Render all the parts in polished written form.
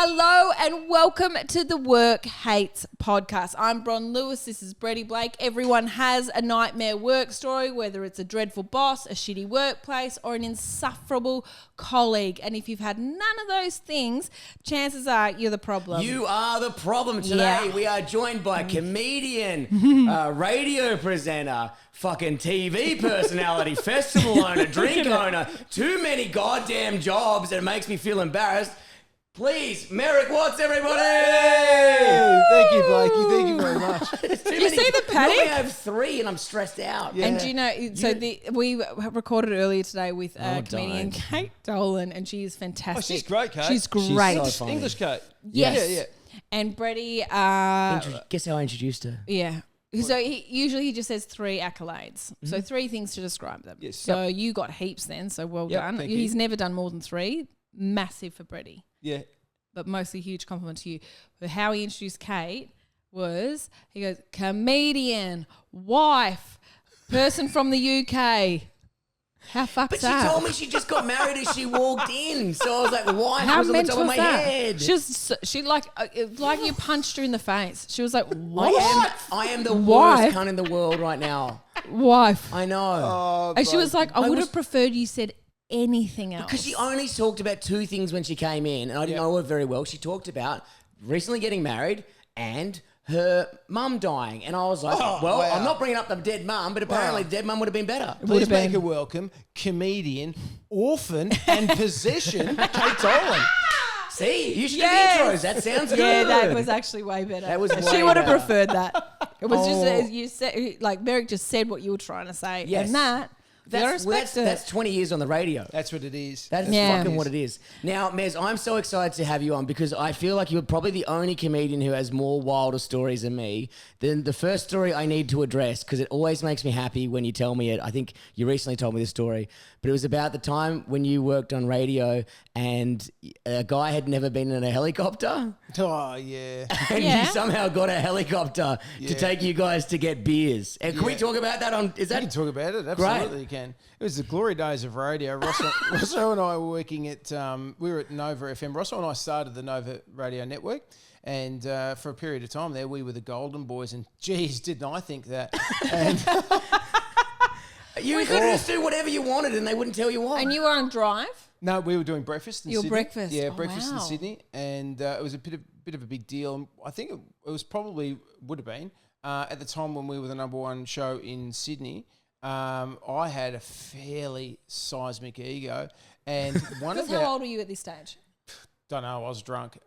Hello and welcome to the Work Hates podcast. I'm Bron Lewis. This is Bretty Blake. Everyone has a nightmare work story, whether it's a dreadful boss, a shitty workplace, or an insufferable colleague. And if you've had none of those things, chances are you're the problem. You are the problem. Today we are joined by comedian, radio presenter, fucking TV personality, festival owner, drink owner, too many goddamn jobs, and it makes me feel embarrassed. Please, Merrick Watts, everybody! Hey, thank you, Blakey. Thank you very much. Do you see the panic? Normally I have three and I'm stressed out. Yeah. And do you know, we recorded earlier today with comedian don't. Kate Dolan, and she is fantastic. Oh, she's great, Kate. She's great. She's so funny. English Kate. Yes. Yeah. And Bretty, Guess how I introduced her? yeah. So he just says three accolades. Mm-hmm. So three things to describe them. Yes. So you got heaps then, so well done. Thank He's you. never done more than three. Massive for Bretty. Yeah. But mostly huge compliment to you. But how he introduced Kate was, he goes, comedian, wife, person from the UK. How fuck's But that? she told me she just got married as she walked in. So I was like, why? How was on the mental top of was my that? head. She like you punched her in the face. She was like, what? I am the Wife? worst cunt in the world right now. Wife. I know. Oh, And she was like, I would was- have preferred you said anything else. Because she only talked about two things when she came in, and I didn't know her very well. She talked about recently getting married and her mum dying. And I was like, wow. I'm not bringing up the dead mum, but apparently the dead mum would have been better. Please make her welcome, comedian, orphan, and possession, Kate Dolan. See, you should Yes. do the intros. That sounds good. Yeah, that was actually way better. That was she way would have better. preferred that. It was just Oh. as you said, like Merrick just said what you were trying to say. Yes. And that, That's 20 years on the radio. That's what it is. That's fucking what it is. Now, Mez, I'm so excited to have you on because I feel like you're probably the only comedian who has more wilder stories than me. Then the first story I need to address, because it always makes me happy when you tell me it. I think you recently told me this story, but it was about the time when you worked on radio and a guy had never been in a helicopter. Oh, yeah. And Yeah. you somehow got a helicopter to Yeah. take you guys to get beers. And can we talk about that on? Is You that can talk about it. Absolutely, you can. It was the glory days of radio. Rosso and I were working at, we were at Nova FM. Rosso and I started the Nova radio network. And for a period of time there, we were the golden boys. And geez, didn't I think that? And you could just do whatever you wanted and they wouldn't tell you what? And you were on Drive? no, we were doing breakfast in Your Sydney. breakfast. Yeah, Oh, breakfast in wow. Sydney. And it was a bit of a big deal. And I think it was probably, would have been, at the time when we were the number one show in Sydney. I had a fairly seismic ego, and one of Because how old were you at this stage? don't know, I was drunk.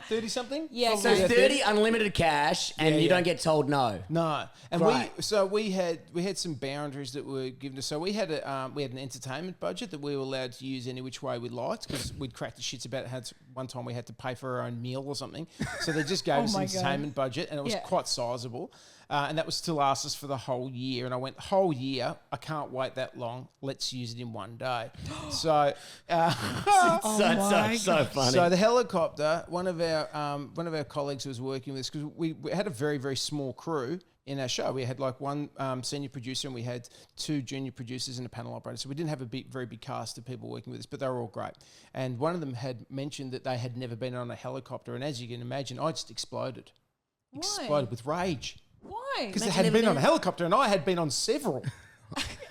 30 something. Yeah, So Yeah, 30 unlimited cash and you yeah. don't get told no. No, and Right. we had some boundaries that were given to us. So we had an entertainment budget that we were allowed to use any which way we liked because we'd cracked the shits about how one time we had to pay for our own meal or something. So they just gave us an my God. entertainment budget, and it was Yeah. quite sizable. And that was to last us for the whole year. And I went, whole year? I can't wait that long. Let's use it in one day. So, So funny. so the helicopter, one of our colleagues was working with us because we had a very, very small crew in our show. We had like one senior producer and we had two junior producers and a panel operator. So we didn't have a very big cast of people working with us, but they were all great. And one of them had mentioned that they had never been on a helicopter. And as you can imagine, I just exploded. Why? Exploded with rage. Why? Because they hadn't been on a helicopter and I had been on several.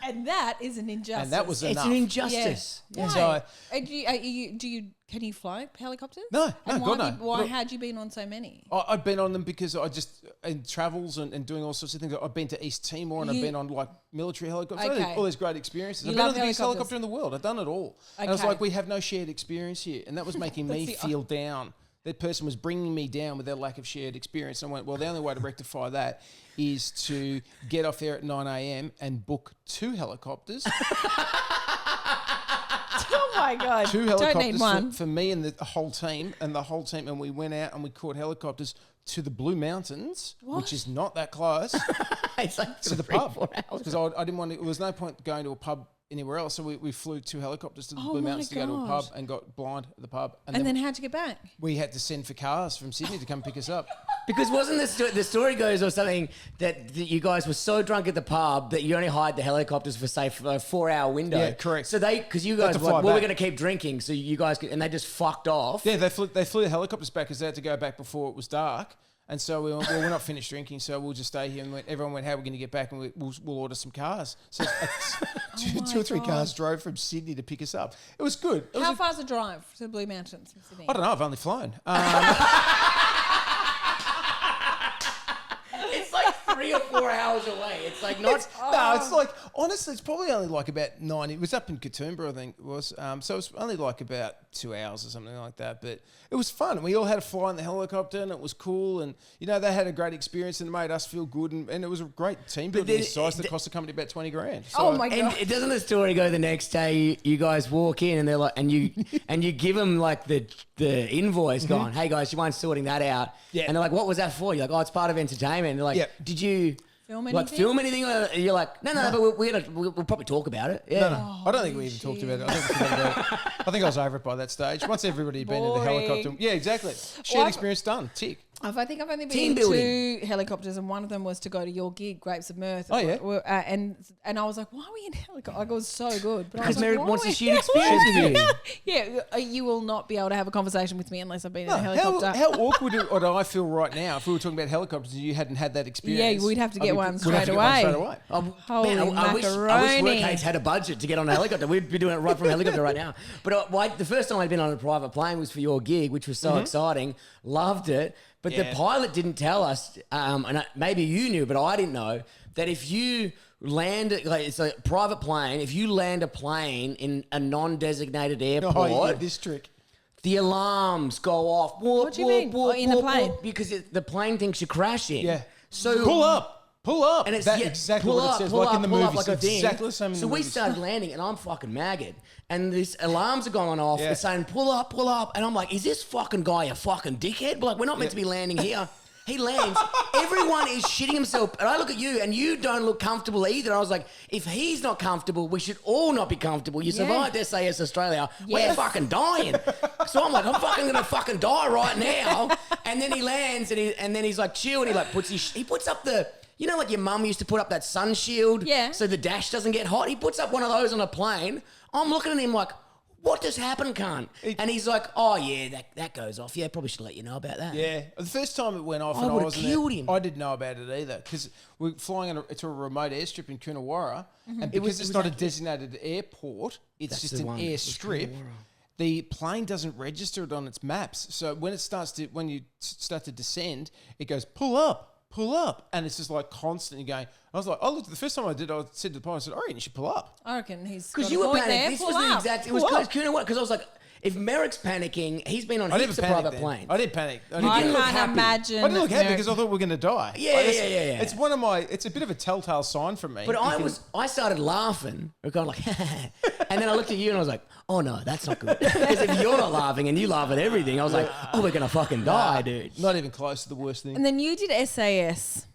And that is an injustice. And that was it's enough. an injustice. Why? So- Can you fly helicopters? No, And God, no. why had you been on so many? I'd been on them because I just, in travels and doing all sorts of things. I've been to East Timor and I've been on like military helicopters. I Okay. had all these great experiences. You I've been love on the biggest helicopters. helicopter in the world. I've done it all. And I was Okay. like, we have no shared experience here. And that was making me That's the- feel down. That person was bringing me down with their lack of shared experience. And I went, well, the only way to rectify that is to get off there at 9 a.m. and book two helicopters. Oh my God. Two Don't helicopters need one. for me and the whole team. And we went out and we caught helicopters to the Blue Mountains, which is not that close, It's like to the 3-4 pub. hours. Because I didn't want to, there was no point going to a pub anywhere else. So we flew two helicopters to the Oh Blue my Mountains to go to a gosh. pub and got blind at the pub. And then how'd you get back? we had to send for cars from Sydney to come pick us up. Because wasn't the story goes or something that you guys were so drunk at the pub that you only hired the helicopters for say for a 4-hour window. Yeah, correct. So because you They had guys to were like, fly well, we're back. going to keep drinking, so you guys and they just fucked off. Yeah, they flew the helicopters back because they had to go back before it was dark. And so we went, well, we're not finished drinking, so we'll just stay here. And everyone went, how are we going to get back? And we'll order some cars. So two or three cars drove from Sydney to pick us up. It was good. How far's the drive to the Blue Mountains from Sydney? I don't know. I've only flown. It's like 3 or 4 hours away. It's like not. No, it's like, honestly, it's probably only like about 90. It was up in Katoomba, I think it was. So it was only like about 2 hours or something like that. But it was fun. We all had a fly in the helicopter and it was cool. And, they had a great experience and it made us feel good. And it was a great team building exercise that cost the company about 20 grand. So Oh my God. And doesn't the story go the next day? You guys walk in and they're like, and you give them like the invoice, going, "Hey guys, you mind sorting that out?" Yeah. And they're like, "What was that for?" You're like, "Oh, it's part of entertainment." And they're like, Yeah. "Did you Film like anything? film anything?" Or you're like, "No, but we'll probably talk about it." Yeah. No. I don't think we even talked about it. I think we forgot about it. I think I was over it by that stage. Once everybody had been in the Boring. helicopter. Yeah, exactly. Shared Well, experience done. Tick. I think I've only Team been in building. 2 helicopters, and one of them was to go to your gig, Grapes of Mirth. Oh, yeah? And I was like, why are we in helicopter? Like, it was so good. But I Because was like, Merrick why wants are to we- share experience with you. Yeah, you will not be able to have a conversation with me unless I've been in a How helicopter. awkward would I feel right now if we were talking about helicopters and you hadn't had that experience? Yeah, we'd have to get one we'd have straight to get one away. straight away. Oh, Holy man, I wish macaroni. Work Hates had a budget to get on a helicopter. We'd be doing it right from a helicopter right now. But the first time I'd been on a private plane was for your gig, which was so exciting. Loved it. But the Yeah. pilot didn't tell us, maybe you knew, but I didn't know, that if you land, like it's a private plane, if you land a plane in a non-designated airport, Oh, yeah, this trick. the alarms go off. What do you mean? In the plane? Because the plane thinks you're crashing. Yeah. So Pull up. and it's That's exactly what it says, like in the pull up movies. like a thing. Exactly the same in So the we movies. started landing, and I'm fucking maggot. And these alarms are going off. Yeah. It's saying, pull up. And I'm like, is this fucking guy a fucking dickhead? But like, we're not meant to be landing here. He lands. Everyone is shitting himself. And I look at you, and you don't look comfortable either. I was like, if he's not comfortable, we should all not be comfortable. You survived SAS Australia. We're Yes. fucking dying. So I'm like, I'm fucking going to fucking die right now. And then he lands, and then he's like, chill. And he like puts up the... You know, like your mum used to put up that sun shield Yeah. so the dash doesn't get hot? He puts up one of those on a plane. I'm looking at him like, what just happened, cunt? And he's like, oh, yeah, that goes off. Yeah, probably should let you know about that. Yeah, the first time it went off, I and I would've wasn't killed there, him. I didn't know about it either because we're flying to a remote airstrip in Coonawarra, and because it's not a designated airport, it's That's just the an one. It was airstrip. Coonawarra. The plane doesn't register it on its maps, so when you start to descend, it goes pull up, and it's just like constantly going. I was like, I looked. The first time I did, I said to the pilot, I said, "I reckon you should pull up." I reckon he's Because got you a were point panicking. there. This Pull was the up. exact... It was Pull up. because I was like, if Merrick's panicking, he's been on I heaps didn't of panic private then. planes. I didn't panic. I didn't look can't happy. imagine. I didn't look happy Merrick- because I thought we were going to die. Yeah. It's one of my. It's a bit of a telltale sign for me. But I started laughing. We're kind of like, and then I looked at you and I was like, oh no, that's not good. Because if you're not laughing and you laugh at everything, I was like, oh, we're gonna fucking die, dude. Not even close to the worst thing. And then you did SAS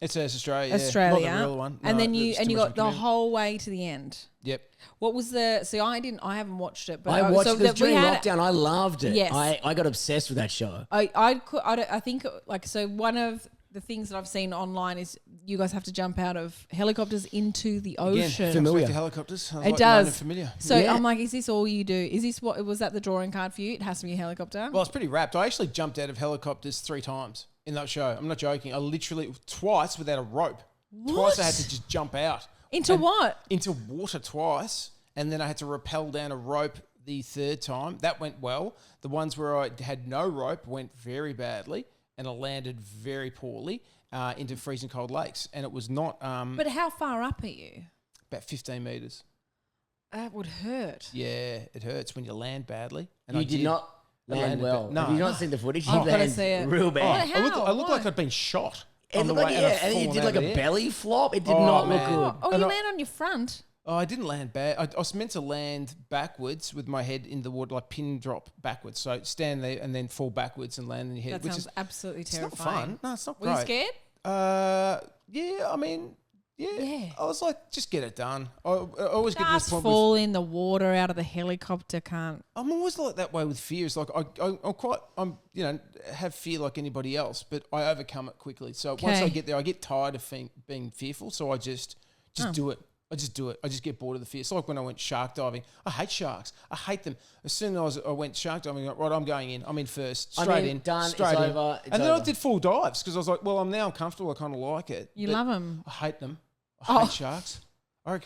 It says Australia. Australia, Not the real one. and No, then you it's too much got of a the commitment. whole way to the end. Yep. What was the? See, I haven't watched it, but I watched so it 'cause that we during had- lockdown. I loved it. Yes. I got obsessed with that show. I think like so. One of the things that I've seen online is you guys have to jump out of helicopters into the Again, ocean. familiar. With the helicopters. I was It like, known and does. familiar. So Yeah. I'm like, is this all you do? Is this what was that the drawing card for you? It has to be a helicopter. Well, it's pretty wrapped. I actually jumped out of helicopters 3 times in that show. I'm not joking. I literally twice without a rope. Twice I had to just jump out. Into And what? Into water twice, and then I had to rappel down a rope the 3rd time. That went well. The ones where I had no rope went very badly, and I landed very poorly into freezing cold lakes. And it was not But how far up are you? about 15 metres. That would hurt. Yeah, it hurts when you land badly. And You I did not I land landed well. bad. No, Have you not no. seen the footage? He I've gotta lands see it. real bad. What? How? I looked Why? like I'd been shot. It on the looked way, like, and I've and you fallen did out like of a the air. belly flop. It did Oh, not look man. good. Oh, And you I- land on your front. Oh, I didn't land bad. I was meant to land backwards with my head in the water, like pin drop backwards. So stand there and then fall backwards and land on your head, That which sounds is absolutely it's not terrifying. fun. No, it's not Were great. you scared? Yeah, I mean, Yeah. I was like, just get it done. I always get to this Just point fall in the water out of the helicopter, can't. I'm always like that way with fear. It's like I'm have fear like anybody else, but I overcome it quickly. So once I get there, I get tired of being fearful. So I just do it. I just do it. I just get bored of the fear. It's like when I went shark diving. I hate sharks. I hate them. As soon as I went shark diving, right, I'm going in. I'm in first. Straight in. Done. Straight It's in. over. And then I did full dives because I was like, well, I'm comfortable. I kind of like it. You But love them. I hate them. I hate sharks. I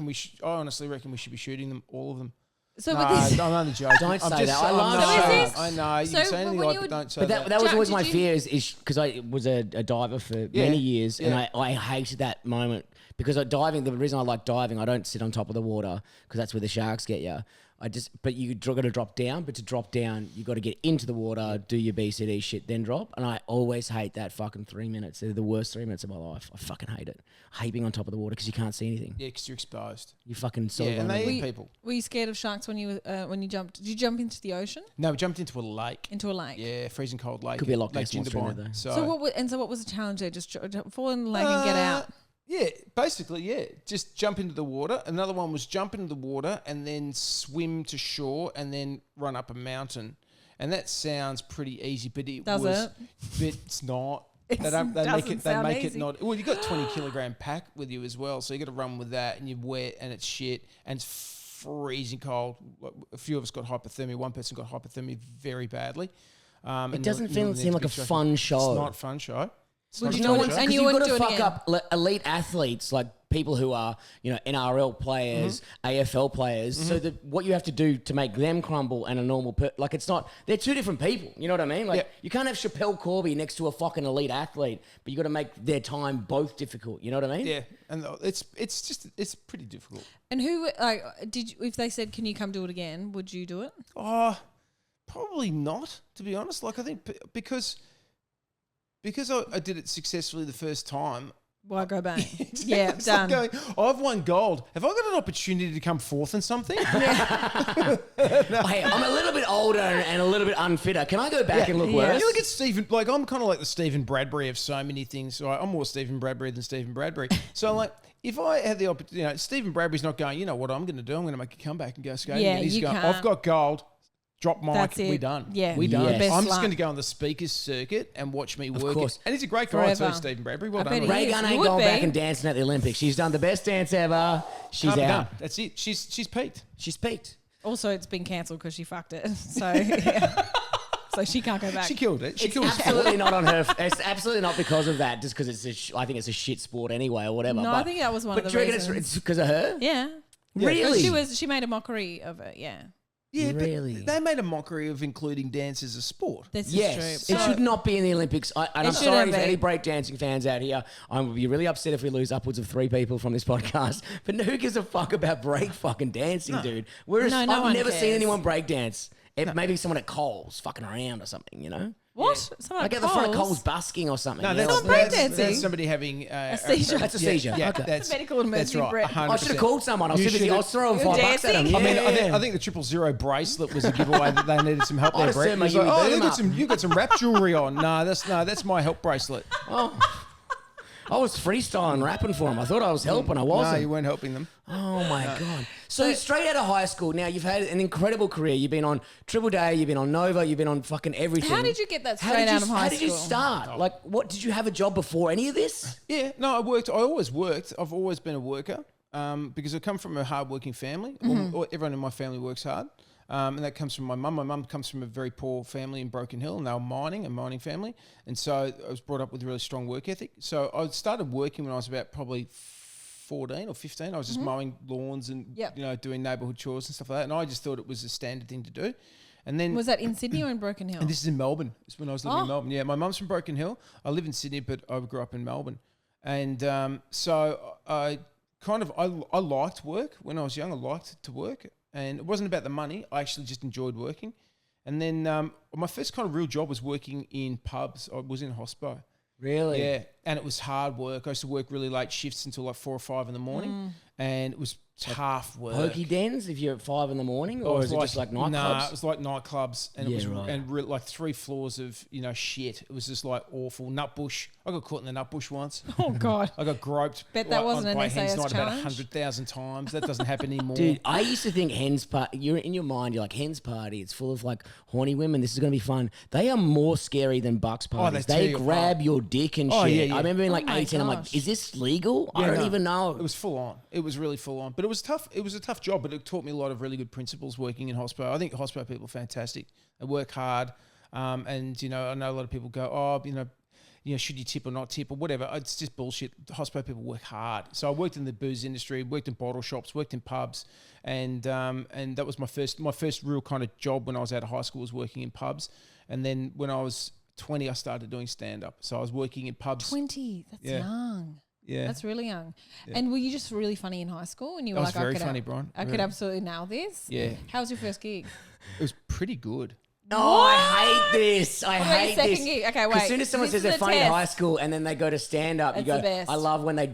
honestly reckon we should be shooting them, all of them. So No, with this, I'm only joking. Don't I'm say just, that. I love I'm sharks. not- I know. You So can say anything when like, you but don't say But that. that was Jack, always did my you- fear is because I was a diver for many years, and I hated that moment because diving. The reason I like diving, I don't sit on top of the water because that's where the sharks get you. But you got to drop down. But to drop down, you got to get into the water, do your BCD shit, then drop. And I always hate that fucking 3 minutes. They're the worst 3 minutes of my life. I fucking hate it. I hate being on top of the water because you can't see anything. Yeah, because you're exposed. You fucking sort of And on they the- eat people. were you scared of sharks when you jumped? Did you jump into the ocean? No, we jumped into a lake. Into a lake? Yeah, freezing cold lake. Could be a Loch Lake Ness monster in Jindabyne. there, though. So what was the challenge there? Just fall in the lake and get out. Yeah, basically, yeah. Just jump into the water. Another one was jump into the water and then swim to shore and then run up a mountain. And that sounds pretty easy, but Does it? But it's not. It They doesn't make it sound it easy. not. Well, you got 20-kilogram pack with you as well, so you got to run with that, and you're wet and it's shit and it's freezing cold. A few of us got hypothermia. One person got hypothermia very badly. It doesn't seem like a fun show. It's not a fun show. Would It's you not a know fun what- show. and you you've wouldn't got to do it fuck again? up elite athletes, like people who are, NRL players, AFL players. So what you have to do to make them crumble and a normal it's not, they're two different people. You know what I mean? Like you can't have Chappelle Corby next to a fucking elite athlete, but you got to make their time both difficult. You know what I mean? Yeah, and it's pretty difficult. And who if they said, "Can you come do it again?" Would you do it? Oh, probably not, to be honest. Like I think because I did it successfully the first time. Why go back? It's Yeah, like done. going, I've won gold. Have I got an opportunity to come fourth in something? Hey, I'm a little bit older and a little bit unfitter. Can I go back and look worse? You look at Stephen, like I'm kind of like the Stephen Bradbury of so many things. So I'm more Stephen Bradbury than Stephen Bradbury. So like, if I had the opportunity, Stephen Bradbury's not going, you know what I'm going to do? I'm going to make a comeback and go skating. Yeah, And he's you going, can't. I've got gold. Drop mic, That's it. we done. Yeah. we done. Yes. Best I'm just luck. going to go on the speakers circuit and watch me work course. it. And he's a great guy Forever. too, Stephen Bradbury. Well I done. bet he mate. is. Reagan You ain't would going back be. and dancing at the Olympics. She's done the best dance ever. She's Can't be done. out. That's it. She's peaked. She's peaked. Also, it's been cancelled because she fucked it. So, yeah. So she can't go back. She killed it. She It's killed it. absolutely not on her. It's absolutely not because of that. Just because I think it's a shit sport anyway, or whatever. No, but, I think that was one of but the do you reckon reasons. it's because of her? Yeah. Really? But she made a mockery of it. Yeah. Yeah, Really? but they made a mockery of including dance as a sport. This Yes, is true. it should not be in the Olympics. And I'm It sorry shouldn't for be. any breakdancing fans out here. I would be really upset if we lose upwards of 3 people from this podcast. But who gives a fuck about break fucking dancing, dude? Whereas No, no I've one never seen cares. anyone breakdance. Maybe someone at Coles fucking around or something, you know? What? Someone Like at the front of Coles busking or something. No, you know? that's, not that's, breakdancing. that's somebody having A seizure. That's a seizure. Yeah, Okay. that's Medical emergency That's right. break. 100%. I should have called someone. I You was too busy. I was throwing You're $5 at them. dancing? I mean, Yeah. I think the 000 bracelet was a giveaway that they needed some help I'd there, have Brett. turned my It was like, Huey oh, Boom up. you got some rap jewelry on. No, that's my help bracelet. I was freestyling, rapping for them. I thought I was helping. I No, wasn't. you weren't helping them. Oh my God. So straight out of high school, now you've had an incredible career. You've been on Triple Day, you've been on Nova, you've been on fucking everything. How did you get that How straight did you- out of high How did you school? start? Like, what did you have a job before any of this? Yeah, no, I always worked. I've always been a worker because I come from a hard-working family. Everyone in my family works hard. And that comes from my mum. My mum comes from a very poor family in Broken Hill, and they were a mining family. And so I was brought up with a really strong work ethic. So I started working when I was about probably 14 or 15. I was just mowing lawns and doing neighbourhood chores and stuff like that. And I just thought it was a standard thing to do. And then Was that in Sydney or in Broken Hill? and this is in Melbourne. It's when I was living in Melbourne. Yeah, my mum's from Broken Hill. I live in Sydney, but I grew up in Melbourne. And so I liked work. When I was young, I liked to work. And it wasn't about the money. I actually just enjoyed working. And then my first kind of real job was working in pubs. I was in hospo. Really? Yeah, and it was hard work. I used to work really late shifts until like 4 or 5 in the morning. and it was tough work. Pokey dens if you're at 5 a.m, or is it just like nightclubs? Nah, it was like nightclubs, and Yeah, it was right. like 3 floors of shit. It was just like awful. Nutbush. I got caught in the nutbush once. Oh God. I got groped. Bet that wasn't an by SAS hens night about challenge. 100,000 times. That doesn't happen anymore. Dude, I used to think hens party. You're in your mind. You're like hens party. It's full of like horny women. This is gonna be fun. They are more scary than bucks parties. they tear They you grab apart. your dick and Oh, shit. yeah, yeah. I remember being like my 18. I'm like, gosh. is this legal? I don't even know. It was full on. It was really full on. But it was tough. It was a tough job, but it taught me a lot of really good principles working in hospital. I think hospital people are fantastic. They work hard. And, I know a lot of people go, should you tip or not tip or whatever. It's just bullshit. Hospital people work hard. So I worked in the booze industry, worked in bottle shops, worked in pubs. And that was my first real kind of job when I was out of high school was working in pubs. And then when I was 20, I started doing stand-up. So I was working in pubs. 20. That's young. Yeah. That's really young. Yeah. And were you just really funny in high school? And you were I like, was very funny, Brian. I could absolutely nail this. Yeah. How was your first gig? It was pretty good. Oh, I hate this. I hate second this. gig. Okay, wait. As soon as someone This says is they're the funny in test. high school and then they go to stand up, you That's the go, best. I love when they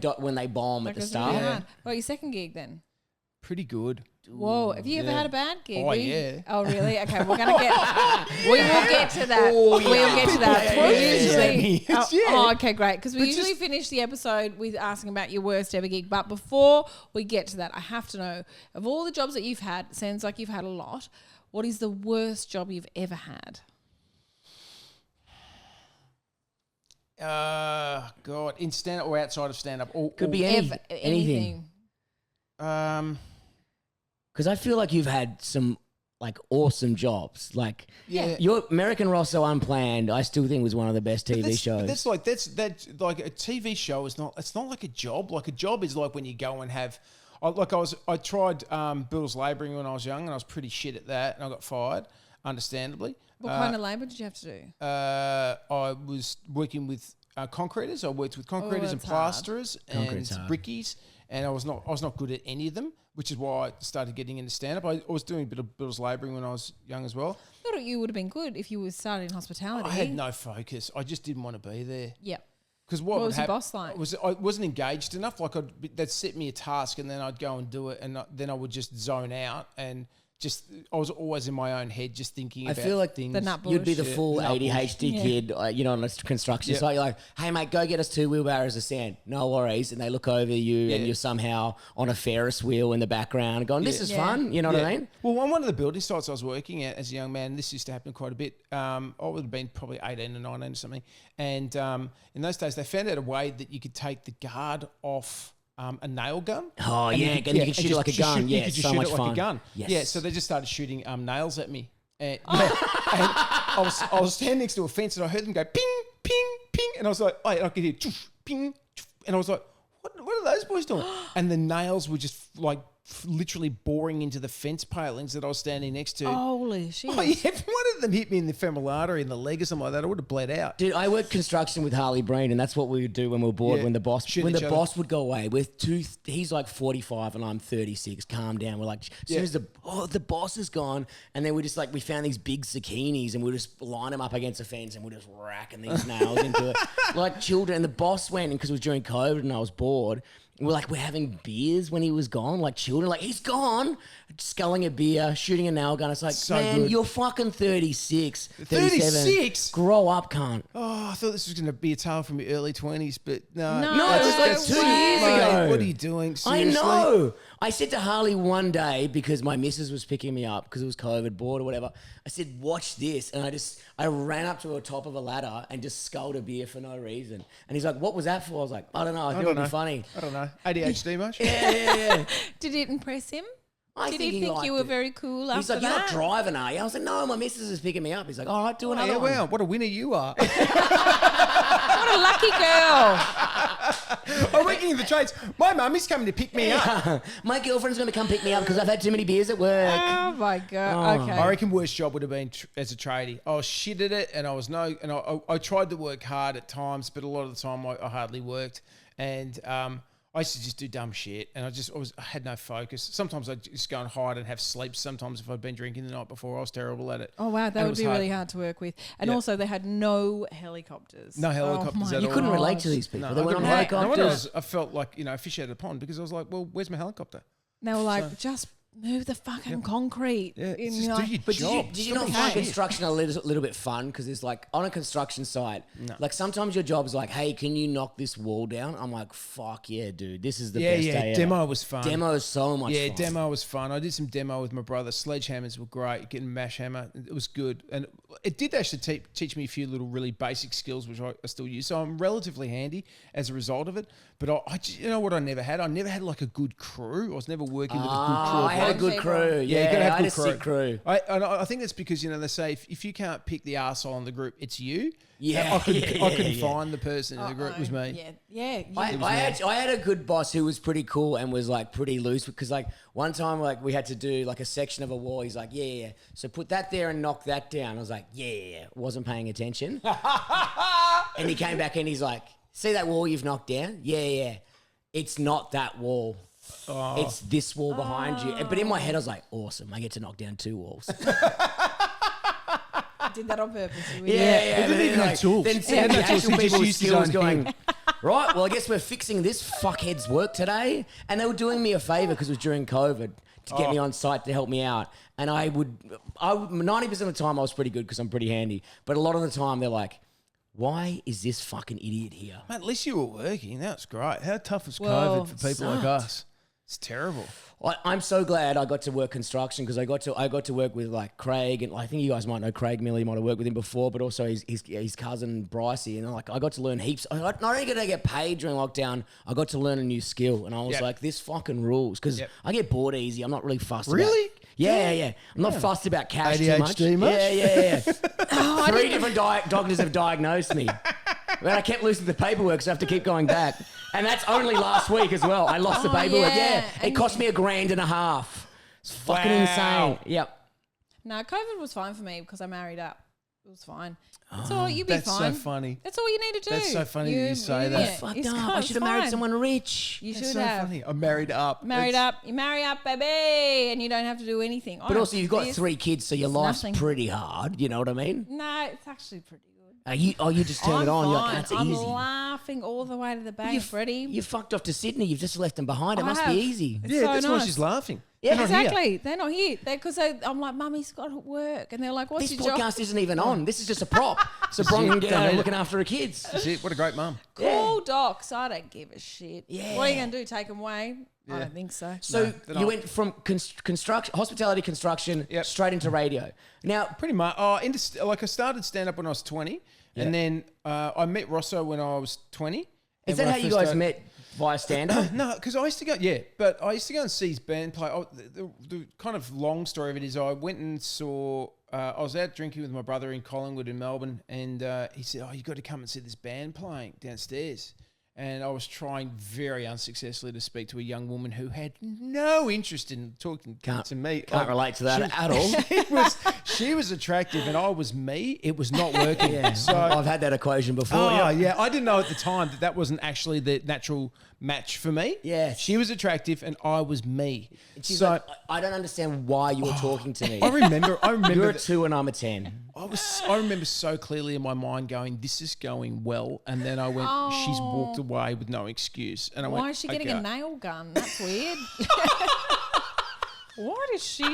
bomb at the That's start. really hard. Well, your second gig then? Pretty good. Whoa, have you ever had a bad gig? Oh, yeah. Oh, really? Okay, we will get to that. Oh, We'll get to that. Yeah, We yeah, usually, yeah. oh, okay, great. Because we But usually just- finish the episode with asking about your worst ever gig. But before we get to that, I have to know, of all the jobs that you've had, it sounds like you've had a lot, what is the worst job you've ever had? God, in stand-up or outside of stand-up? Could be anything. Because I feel like you've had some like awesome jobs. Like Yeah. your American Rosso Unplanned, I still think was one of the best TV shows. That's like a TV show is not. It's not like a job. Like a job is like when you go and have. I tried Bill's labouring when I was young, and I was pretty shit at that, and I got fired, understandably. What kind of labour did you have to do? I was working with concreters. I worked with concreters and that's hard. plasterers Concrete's and hard. brickies, and I was not good at any of them, which is why I started getting into stand-up. I was doing a bit of Bill's labouring when I was young as well. I thought you would have been good if you were started in hospitality. I had no focus. I just didn't want to be there. Yep. Because What would was your happen- boss like? I wasn't engaged enough. Like they'd set me a task, and then I'd go and do it, and then I would just zone out, and I was always in my own head, just thinking I about feel like things. The nut You'd be the bush. full The nut bush. ADHD kid, on a construction site. You're like, hey, mate, go get us 2 wheelbarrows of sand. No worries. And they look over you and you're somehow on a Ferris wheel in the background going, this is Yeah. fun. You know what I mean? Well, on one of the building sites I was working at as a young man, this used to happen quite a bit. I would have been probably 18 or 19 or something. And in those days, they found out a way that you could take the guard off a nail gun. Oh, And yeah. And you can shoot it like a gun. You Yeah, could just so shoot much it like fun. a gun. Yes. Yeah, so they just started shooting nails at me. And, and I was standing next to a fence and I heard them go ping, ping, ping. And I was like, oh, I could hear choof, ping, choof. And I was like, what are those boys doing? And the nails were just like literally boring into the fence palings that I was standing next to. Holy shit. Oh, yeah, if one of them hit me in the femoral artery in the leg or something like that, I would have bled out. Dude, I worked construction with Harley Breen, and that's what we would do when we were bored. Yeah. When the boss, Shoot when each the other. boss would go away, he's like 45 and I'm 36. Calm down. We're like, as soon as the boss is gone, and then we found these big zucchinis, and we just line them up against a fence, and we're just racking these nails into it like children. And the boss went, because it was during COVID, and I was bored. We're having beers when he was gone, like children. Like, he's gone, sculling a beer, shooting a nail gun. It's like, So man, good. you're fucking 36, 37. 36? Grow up, cunt. Oh, I thought this was going to be a tale from your early 20s, but no. No, it was like 2 years Mate, ago. what are you doing? I Seriously? know. I said to Harley one day, because my missus was picking me up because it was COVID, bored or whatever. I said, watch this. And I ran up to the top of a ladder and just sculled a beer for no reason. And he's like, what was that for? I was like, I don't know. I thought it would be funny. I don't know. ADHD much? Yeah. Did it impress him? I Did he think liked you were it. very cool He's after like, you're not that? driving, are you? I was like, no, my missus is picking me up. He's like, all right, do Oh, another yeah, one. wow, what a winner you are. What a lucky girl. I'm working in the trades. My mum is coming to pick me up. My girlfriend's going to come pick me up because I've had too many beers at work. Oh my God. Okay. I reckon worst job would have been as a tradie. I was shit at it, and I tried to work hard at times, but a lot of the time I hardly worked. And I used to just do dumb shit, and I had no focus. Sometimes I'd just go and hide and have sleep. Sometimes if I'd been drinking the night before, I was terrible at it. Oh, wow. That would be really hard to work with. And also, they had no helicopters. No helicopters at all. You couldn't relate to these people. No, They went on helicopters. I felt like, a fish out of the pond because I was like, well, where's my helicopter? They were like, just move the fucking concrete. Yeah, In, just you know, do your But job. did you not find construction a little bit fun? Because it's like on a construction site, like sometimes your job's like, hey, can you knock this wall down? I'm like, fuck yeah, dude. This is the best day ever. Demo was fun. Demo is so much fun. Yeah, demo was fun. I did some demo with my brother. Sledgehammers were great. Getting mash hammer, it was good. And it did actually teach me a few little really basic skills, which I still use. So I'm relatively handy as a result of it. But I you know what I never had? I never had like a good crew. I was never working with a good crew. I had a good crew. Yeah, you gotta have I had good a sick crew. I think that's because, they say if you can't pick the arsehole in the group, it's you. Yeah, I couldn't find the person in the group. It was me. Yeah. I had a good boss who was pretty cool and was like pretty loose because like one time like we had to do like a section of a wall. He's like, yeah. So put that there and knock that down. I was like, yeah. Wasn't paying attention. And he came back and he's like, see that wall you've knocked down? Yeah. It's not that wall. Oh. It's this wall behind you. But in my head, I was like, awesome. I get to knock down 2 walls. Did that on purpose. Yeah. They didn't even have tools. Then see the actual people with skills going, right, well, I guess we're fixing this fuckhead's work today. And they were doing me a favour because it was during COVID to get me on site to help me out. And I would 90% of the time I was pretty good because I'm pretty handy. But a lot of the time they're like, why is this fucking idiot here? Mate, at least you were working. That's great. How tough was COVID for people like us? It's terrible. I'm so glad I got to work construction because I got to work with like Craig, and I think you guys might know Craig Miller. You might have worked with him before, but also his cousin Brycey, and like I got to learn heaps. I not only did I get paid during lockdown, I got to learn a new skill, and I was like, this fucking rules because I get bored easy. I'm not really fussed. Really? Yeah. I'm not fussed about cash ADHD too much. much? Yeah. 3 different doctors have diagnosed me. But I kept losing the paperwork, so I have to keep going back. And that's only last week as well. I lost the paperwork. Yeah. It cost me $1,500. It's fucking insane. Yep. No, COVID was fine for me because I married up. It was fine. That's all. You'd be That's fine. so funny. That's all you need to do. That's so funny that you say that. Yeah, Fucked it's up. fine, I should have married fine. someone rich. You That's should so have. funny. I'm married up. You marry up, baby, and you don't have to do anything. But also, you've got 3 kids, so your life's nothing. pretty hard. You know what I mean? No, it's actually pretty good. You just turn it on. You're like, that's I'm easy. laughing all the way to the bank, Freddie. You fucked off to Sydney. You've just left them behind. It must be easy. It's Yeah, so that's why nice. she's laughing. Yeah, They're not here. Exactly. They're not here. Because I'm like, Mummy's got to work. And they're like, what's This your podcast job? isn't even on. This is just a prop. So Bron can get out looking after her kids. That's it. What a great mum. Call docs. I don't give a shit. Yeah. What are you going to do? Take them away? I don't think so. So they're you not. went from construction, hospitality construction, straight into radio. Now, Pretty much. I started stand-up when I was 20. And then I met Rosso when I was 20. is that how you guys met via stand-up? No, because I used to go, but I used to go and see his band play. The kind of long story of it is I went and saw, I was out drinking with my brother in Collingwood in Melbourne, and he said, you got to come and see this band playing downstairs. And I was trying very unsuccessfully to speak to a young woman who had no interest in talking to me. Can't relate to that at all. She was attractive and I was me. It was not working. So I've had that equation before. I didn't know at the time that wasn't actually the natural match for me. Yes. She was attractive and I was me. She's So like, I don't understand why you were talking to me. I remember You're a that- 2 and I'm a 10. I remember so clearly in my mind going, this is going well. And then I went, she's walked away with no excuse. And I went, Why is she getting okay. a nail gun? That's weird. What is she?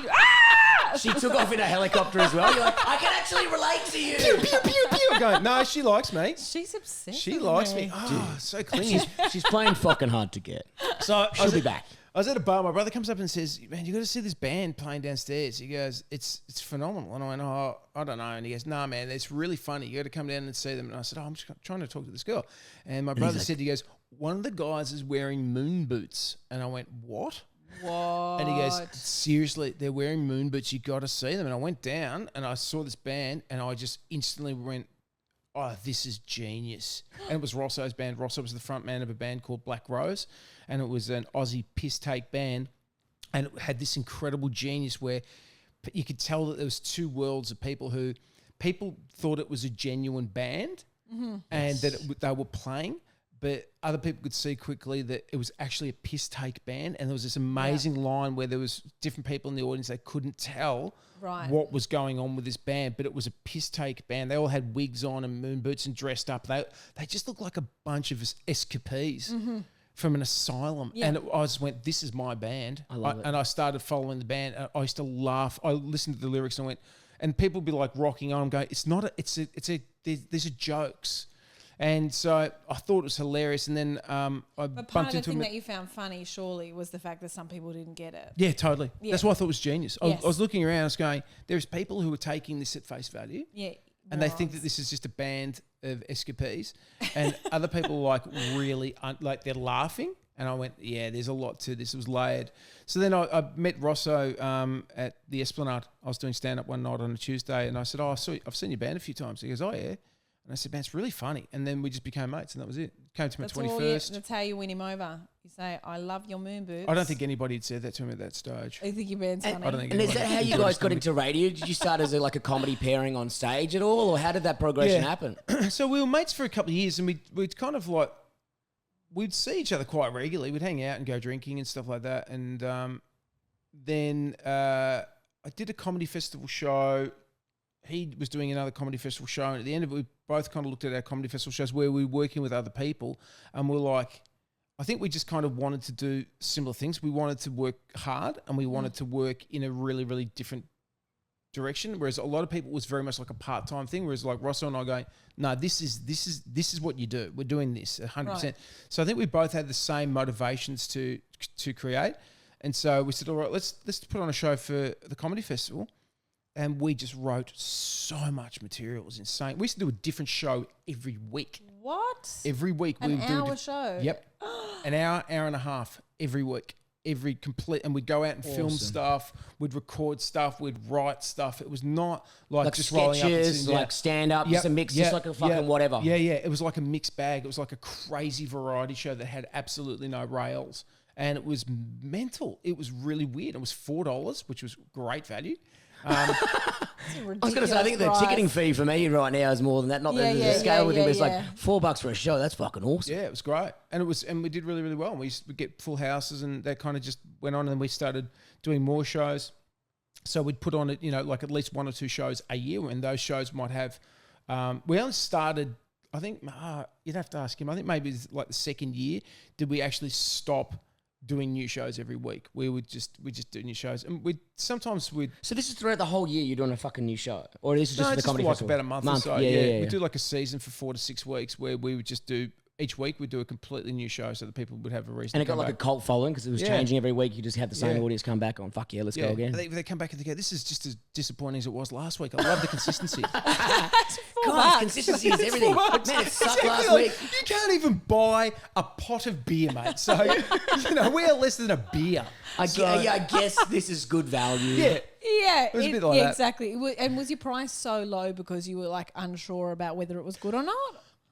She took off in a helicopter as well. You're like, I can actually relate to you. Pew, pew, pew, pew. Going, no, she likes me. She's obsessed. She with likes me. Oh, so clingy. She's playing fucking hard to get. So She'll be back. I was at a bar. My brother comes up and says, "Man, you got to see this band playing downstairs." He goes, "It's phenomenal." And I went, "Oh, I don't know." And he goes, "Nah, man, it's really funny. You got to come down and see them." And I said, "Oh, I'm just trying to talk to this girl." And my brother said, "He goes, one of the guys is wearing moon boots." And I went, "What?" What? And he goes, "Seriously, they're wearing moon boots. You got to see them." And I went down and I saw this band, and I just instantly went, "Oh, this is genius!" And it was Rosso's band. Rosso was the front man of a band called Black Rose, and it was an Aussie piss take band, and it had this incredible genius where you could tell that there was 2 worlds of people who people thought it was a genuine band, and that they were playing. But other people could see quickly that it was actually a piss take band, and there was this amazing line where there was different people in the audience. They couldn't tell what was going on with this band, but it was a piss take band. They all had wigs on and moon boots and dressed up. They just looked like a bunch of escapees from an asylum. Yeah. And I just went, this is my band. I love it. And I started following the band. I used to laugh. I listened to the lyrics and I went, and people would be like rocking on, going, there's a jokes. And so I thought it was hilarious. And then I but part of the thing that you found funny, surely, was the fact that some people didn't get it. Yeah, totally. Yeah. That's what I thought was genius. I was looking around, I was going, there's people who are taking this at face value. Yeah. And they think that this is just a band of escapees. And other people like really, like they're laughing. And I went, yeah, there's a lot to this. It was layered. So then I met Rosso at the Esplanade. I was doing stand-up one night on a Tuesday. And I said, I've seen your band a few times. He goes, oh, yeah. And I said, man, it's really funny. And then we just became mates, and that was it. Came to my 21st. That's how you win him over. You say, I love your moon boots. I don't think anybody had said that to him at that stage. I think your band's funny. I don't think. And is that how you guys got into radio? Did you start as a comedy pairing on stage at all, or how did that progression happen? So we were mates for a couple of years, and we'd kind of like, we'd see each other quite regularly. We'd hang out and go drinking and stuff like that. And then I did a comedy festival show. He was doing another comedy festival show, and at the end of it, we both kind of looked at our comedy festival shows where we were working with other people, and we're like, I think we just kind of wanted to do similar things. We wanted to work hard, and we wanted to work in a really, really different direction. Whereas a lot of people, it was very much like a part-time thing. Whereas like Rosso and I going, no, this is what you do. We're doing this 100%. Right. So I think we both had the same motivations to create, and so we said, all right, let's put on a show for the comedy festival. And we just wrote so much material. It was insane. We used to do a different show every week. What? Every week. An hour show? Yep. An hour and a half every week. And we'd go out and film stuff. We'd record stuff. We'd write stuff. It was not like just sketches, rolling up and sitting like stand-up, just a mix, just like a fucking whatever. Yeah. It was like a mixed bag. It was like a crazy variety show that had absolutely no rails. And it was mental. It was really weird. It was $4, which was great value. I was going to say, I think the ticketing fee for me right now is more than that. Not that there's a scale with it, but it's like $4 for a show. That's fucking awesome. Yeah, it was great, and we did really, really well. We would get full houses, and that kind of just went on. And then we started doing more shows. So we'd put on like at least one or two shows a year, and those shows might have. We only started. I think you'd have to ask him. I think maybe it's like the second year did we actually stop doing new shows every week. We just do new shows, and sometimes we'd. So this is throughout the whole year. You're doing a fucking new show, or this is just for the comedy festival? About a month or so. Yeah. We do like a season for 4 to 6 weeks where we would just do. Each week we'd do a completely new show so that people would have a reason. And it got like a cult following because it was changing every week. You just have the same audience come back on. Fuck yeah, let's go again. They come back and they go, this is just as disappointing as it was last week. I love the consistency. God, consistency is everything. Man, it sucked last week. You can't even buy a pot of beer, mate. So, we are less than a beer. I guess this is good value. Yeah. Yeah, it was a bit like that. Exactly. And was your price so low because you were like unsure about whether it was good or not?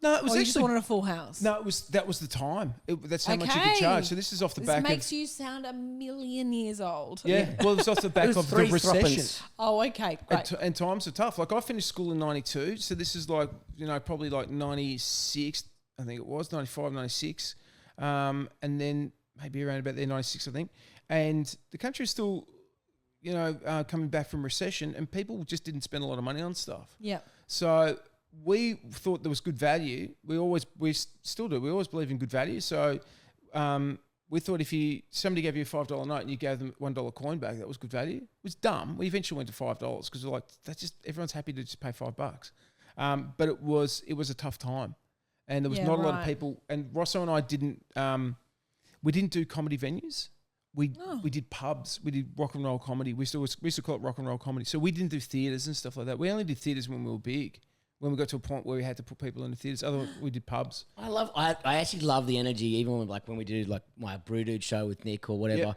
No, it was or you actually just wanted a full house. No, that was the time. That's how much you could charge. So this is off the back. This makes you sound a million years old. Yeah, well, it was off the back of the recession. Oh, okay, great. And times are tough. Like I finished school in '92, so this is like probably like '96. I think it was '95, '96, and then maybe around about there '96, I think. And the country's still, coming back from recession, and people just didn't spend a lot of money on stuff. Yeah. So we thought there was good value. We still do. We always believe in good value. So we thought if somebody gave you a $5 note and you gave them $1 coin back, that was good value. It was dumb. We eventually went to $5 because we're like, that's just everyone's happy to just pay $5. But it was a tough time, and there was not a lot of people. And Rosso and I didn't do comedy venues. We did pubs. We did rock and roll comedy. We used to call it rock and roll comedy. So we didn't do theatres and stuff like that. We only did theatres when we were big. When we got to a point where we had to put people in the theatres, otherwise we did pubs. I actually love the energy, even when we do like my Brew Dude show with Nick or whatever.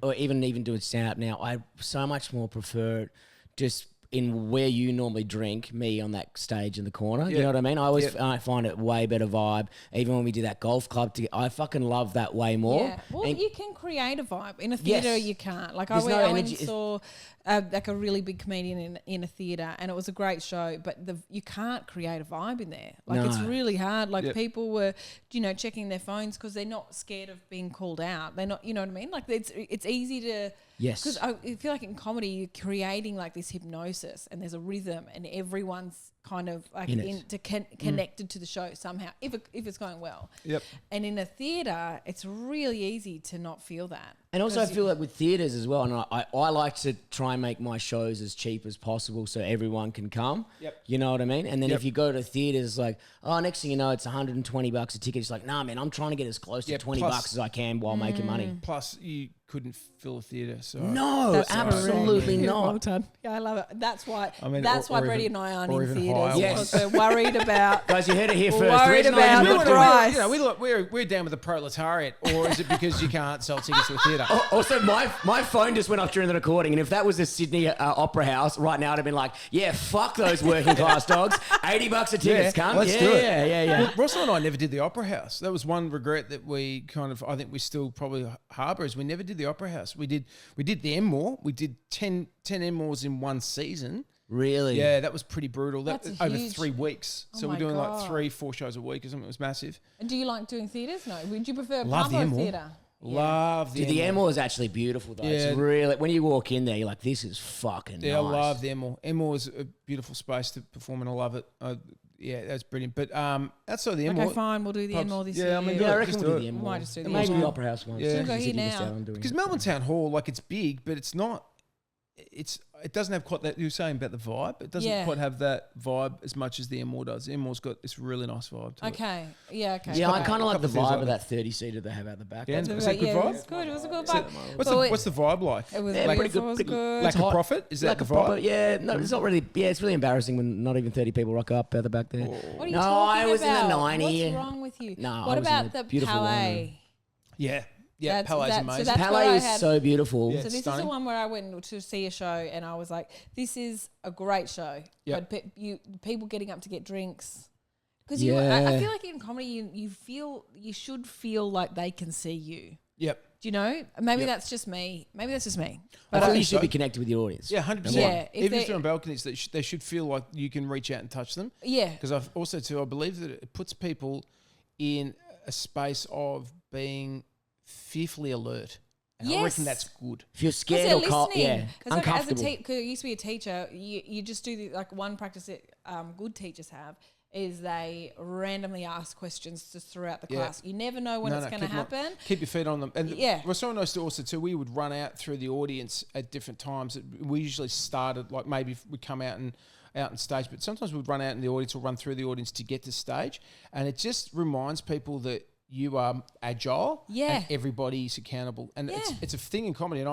Or even doing stand up now. I so much more prefer just in where you normally drink, me on that stage in the corner. You know what I mean? I always find it way better vibe. Even when we do that golf club, I fucking love that way more. Yeah. Well, And you can create a vibe. In a theatre, you can't. Like, I There's no went energy. and saw like a really big comedian in a theatre, and it was a great show, but you can't create a vibe in there. Like, it's really hard. Like, people were, checking their phones because they're not scared of being called out. They're not, you know what I mean? Like, it's easy to... Yes. Because I feel like in comedy, you're creating like this hypnosis and there's a rhythm and everyone's kind of like connected to the show somehow, if it's going well. Yep. And in a theatre, it's really easy to not feel that. And also, I feel like with theatres as well, and I like to try and make my shows as cheap as possible so everyone can come. Yep. You know what I mean? And then if you go to theatres, like, next thing you know, it's $120 a ticket. It's like, nah, man, I'm trying to get as close to $20 as I can while making money. Plus, you couldn't fill a theatre. So No, That's absolutely correct. not. Well done. Yeah, I love it. That's why. I mean, that's why or Brady even- and I aren't or in even theatres higher because we're worried about. Guys, you heard it here We're first. The worried reason I about didn't the book them- price. we're down with the proletariat, or is it because you can't sell tickets to a theatre? Also, my phone just went off during the recording, and if that was the Sydney Opera House, right now I'd have been like, yeah, fuck those working class dogs. $80 a ticket, cunt. let's do it. Yeah. Well, Russell and I never did the Opera House. That was one regret that we I think we still probably harbour, is we never did the Opera House. We did the Enmore. We did 10 Enmores in one season. Really? Yeah, that was pretty brutal. That's over huge. 3 weeks. Oh So my we're doing God. like 3-4 shows a week or something. It was massive. And do you like doing theatres? No. Would you prefer Love pub the or Enmore. theatre? Love the Dude, the Enmore. Enmore is actually beautiful, though. Yeah. It's really, when you walk in there, you're like, this is fucking Yeah, nice. I love the Enmore. Enmore is a beautiful space to perform, and I love it. Yeah, that's brilliant. But outside of the Enmore, Okay, fine. We'll do the pubs- Enmore this yeah, year. I mean, Yeah, I Look, reckon just we'll do do the it. Enmore. Might just do the Maybe Enmore. the Opera House one. Yeah. Should we go here now? because Melbourne Town Hall, like, it's big, but it's not. It doesn't have quite that you were saying about the vibe. It doesn't quite have that vibe as much as the Enmore does. The Enmore's got this really nice vibe to it. Okay. Yeah, okay. Yeah, I Okay. kind of like the Couple of things vibe like of that 30-seater they have out the back. Yeah, That's is it a good vibe? It was good. It was a good vibe. What's the vibe like? It was Yeah, like, pretty good, It was pretty good. good. Lack hot. of profit? Is that Like the a proper, vibe? yeah, no, it's not really. Yeah, it's really embarrassing when not even 30 people rock up at the back there. What are you No, talking I was in the about? 90. What's wrong with you? No, I what was in about a the beautiful Palais? Yeah, That's- Palais's so amazing. that's where I Palais is had- so beautiful. Yeah. So this is stunning. the one where I went to see a show and I was like, this is a great show. Yep. But people getting up to get drinks. Because I Yeah. feel like in comedy you should feel like they can see you. Yep. Do you know? Maybe Yep. that's just me. Maybe that's just me. I But feel I you think should so. be connected with your audience. Yeah, 100%. Yeah, if Even if they- they're on balconies, they should feel like you can reach out and touch them. yeah. Because I believe that it puts people in a space of being fearfully alert. And I reckon Yes. that's good. If you're Because scared they're or cold, listening. yeah, Because like, uncomfortable. because I used to be a teacher, you just do like one practice that good teachers have is they randomly ask questions just throughout the Yeah. class. You never know when it's going to keep 'em on- happen. Keep your feet on them. And Yeah. well, someone knows to also too, we would run out through the audience at different times. We usually started like maybe we'd come out and stage, but sometimes we'd run out in the audience or run through the audience to get to stage. And it just reminds people that you are agile, Yeah. and everybody's accountable, and Yeah. it's a thing in comedy. And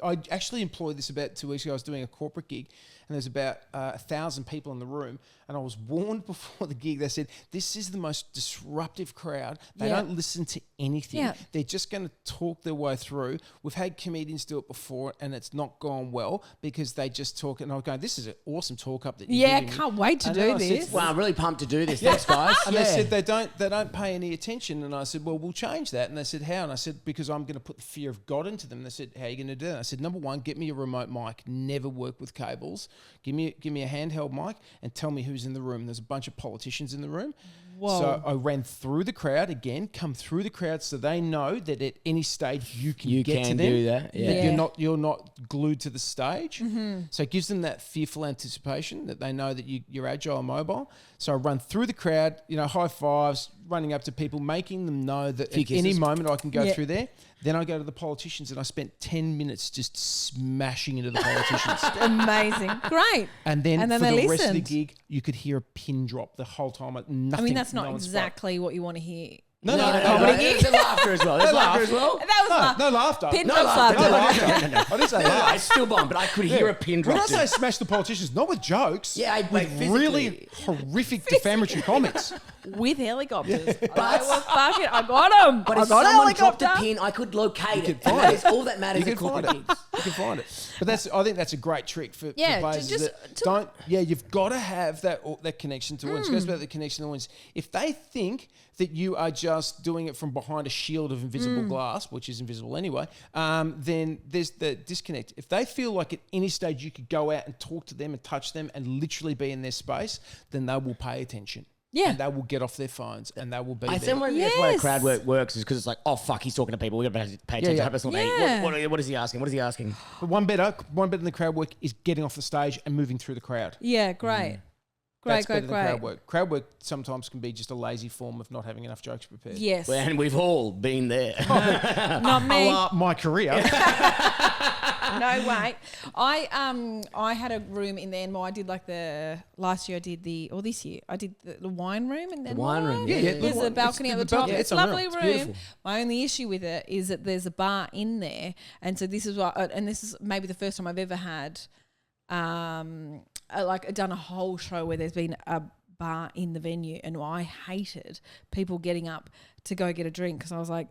I actually employed this about 2 weeks ago. I was doing a corporate gig, and there's about 1,000 people in the room, and I was warned before the gig. They said this is the most disruptive crowd. They Yeah. don't listen to anything. Yeah. They're just going to talk their way through. We've had comedians do it before, and it's not gone well because they just talk. And I was going, "This is an awesome talk up that you're Yeah, giving me." can't wait to And then do I said, this. Well, I'm really pumped to do this. Thanks, guys. And they said they don't pay any attention. And I said, well, we'll change that. And they said, how? And I said, because I'm going to put the fear of God into them. And they said, how are you going to do that? I said, number one, get me a remote mic. Never work with cables. Give me a handheld mic and tell me who's in the room. There's a bunch of politicians in the room. Whoa. So I ran through the crowd again, come through the crowd so they know that at any stage you can get to them. do that. Yeah. Yeah. You're not glued to the stage. So it gives them that fearful anticipation that they know that you're agile and mobile. So I run through the crowd, high fives, running up to people, making them know that Few at any kisses. moment I can go Yeah. through there. Then I go to the politicians, and I spent 10 minutes just smashing into the politicians. Amazing. Great. And then for they the rest of the listened. gig, you could hear a pin drop the whole time. Nothing. I mean, that's no not one spoke. exactly what you want to hear. No. There's laughter as well. There's laughter as well. That was No laughter. Pin No drops laughter. laughter. No. I didn't say No, laugh. I still bomb, but I could hear a pin drop. When I say smash the politicians, not with jokes. Yeah, with physically. really horrific defamatory comments. With helicopters. I was fucking, I got him. But I if got a someone dropped helicopter. a pin, I could locate it. find And that it. is all that matters You at can find corporate it. gigs. You can find it. But I think that's a great trick for Yeah, players. just That to- don't. Yeah, you've got to have that connection to audience. It goes about the connection to audience. If they think that you are just doing it from behind a shield of invisible glass, which is invisible anyway, then there's the disconnect. If they feel like at any stage you could go out and talk to them and touch them and literally be in their space, then they will pay attention. Yeah. And they will get off their phones and they will be I there. think that's why Yes. crowd work works is because it's like, oh fuck, he's talking to people. We're gonna pay attention. yeah. Have a little Yeah. what is he asking? What is he asking? But one better in the crowd work is getting off the stage and moving through the crowd. Yeah, great. That's Great. better than crowd work. Crowd work sometimes can be just a lazy form of not having enough jokes prepared. Yes. And we've all been there. Not me. My career. No way. I had a room in the NMO. I did like last year. This year I did the wine room in the wine room, yeah. There's a balcony at the top. Yeah, It's a it's lovely unreal. room. It's beautiful. My only issue with it is that there's a bar in there, and so this is what. And this is maybe the first time I've ever had, done a whole show where there's been a bar in the venue, and I hated people getting up to go get a drink because I was like,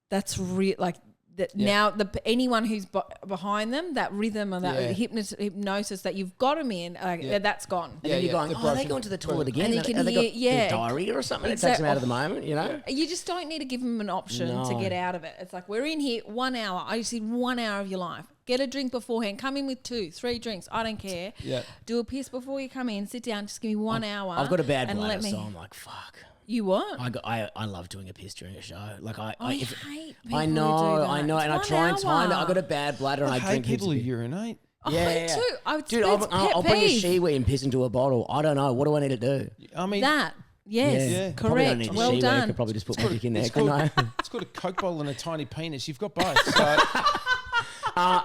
that's real. Like that now, anyone who's behind them, that rhythm or that hypnosis that you've got them in, that's gone. And then you're going, the are they broken- going to the toilet again? And you Have can they hear- got diarrhea or something that It's takes that- them out of the moment, you know? You just don't need to give them an option to No. get out of it. It's like, we're in here 1 hour. I just need 1 hour of your life. Get a drink beforehand. Come in with 2, 3 drinks. I don't care. Yeah. Do a piss before you come in. Sit down. Just give me 1 hour. I've got a bad and bladder, let me. so I'm like, fuck. You what? I love doing a piss during a show. Like I hate people I who know, do that. I know, and I It's try 1 and time it. hour. I got a bad bladder, and I hate drink people who heaps of urinate. Oh, beer. me too. Dude, I'll bring a Shiwi and piss into a bottle. I don't know. What do I need to do? I mean, That. Yes. Yeah. Probably don't Correct. need a Well Shiwi. I done. could probably just put my dick in there, it's couldn't I? it's called a Coke bottle and a tiny penis. You've got both. So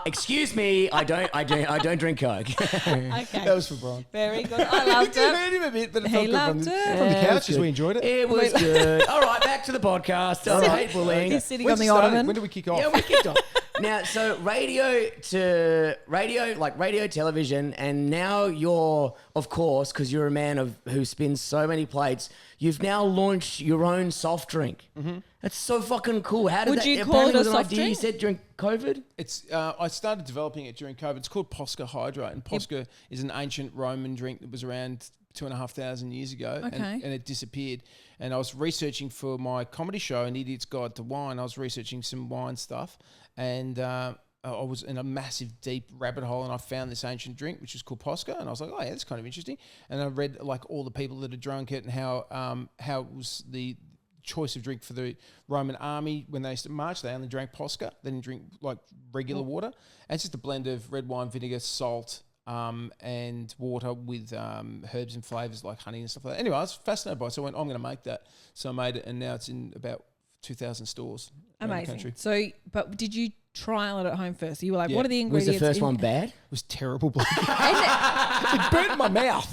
Excuse me, I don't drink Coke. Okay. that was for Brian. Very good. I loved We it. hurt him a bit, but it He felt good loved from, it. from the Yeah, it was couches. good. We enjoyed it. It was good. All right, back to the podcast. All right, bullying. He's sitting When's on the it started? ottoman. When did we kick off? Yeah, we kicked off. Now, so radio, television, and now you're, of course, because you're a man who spins so many plates, you've now launched your own soft drink. Mm-hmm. That's so fucking cool. How did Would that? you call apparently it a was an soft idea you drink? said during COVID? It's I started developing it during COVID. It's called Posca Hydrate, and Posca is an ancient Roman drink that was around 2,500 years ago, Okay. and it disappeared. And I was researching for my comedy show, An Idiot's Guide to Wine. I was researching some wine stuff, and I was in a massive, deep rabbit hole, and I found this ancient drink, which is called Posca, and I was like, oh yeah, that's kind of interesting. And I read like all the people that had drunk it and how it was the choice of drink for the Roman army when they used to march. They only drank Posca. They didn't drink like regular water. And it's just a blend of red wine, vinegar, salt, and water with herbs and flavors like honey and stuff like that. Anyway, I was fascinated by it, so I went, I'm going to make that. So I made it, and now it's in about 2,000 stores around the country. Amazing. So, but did you trial it at home first? You were like, Yeah. what are the Was ingredients? the first in- one bad? It was terrible. Bloke. And It burnt my mouth.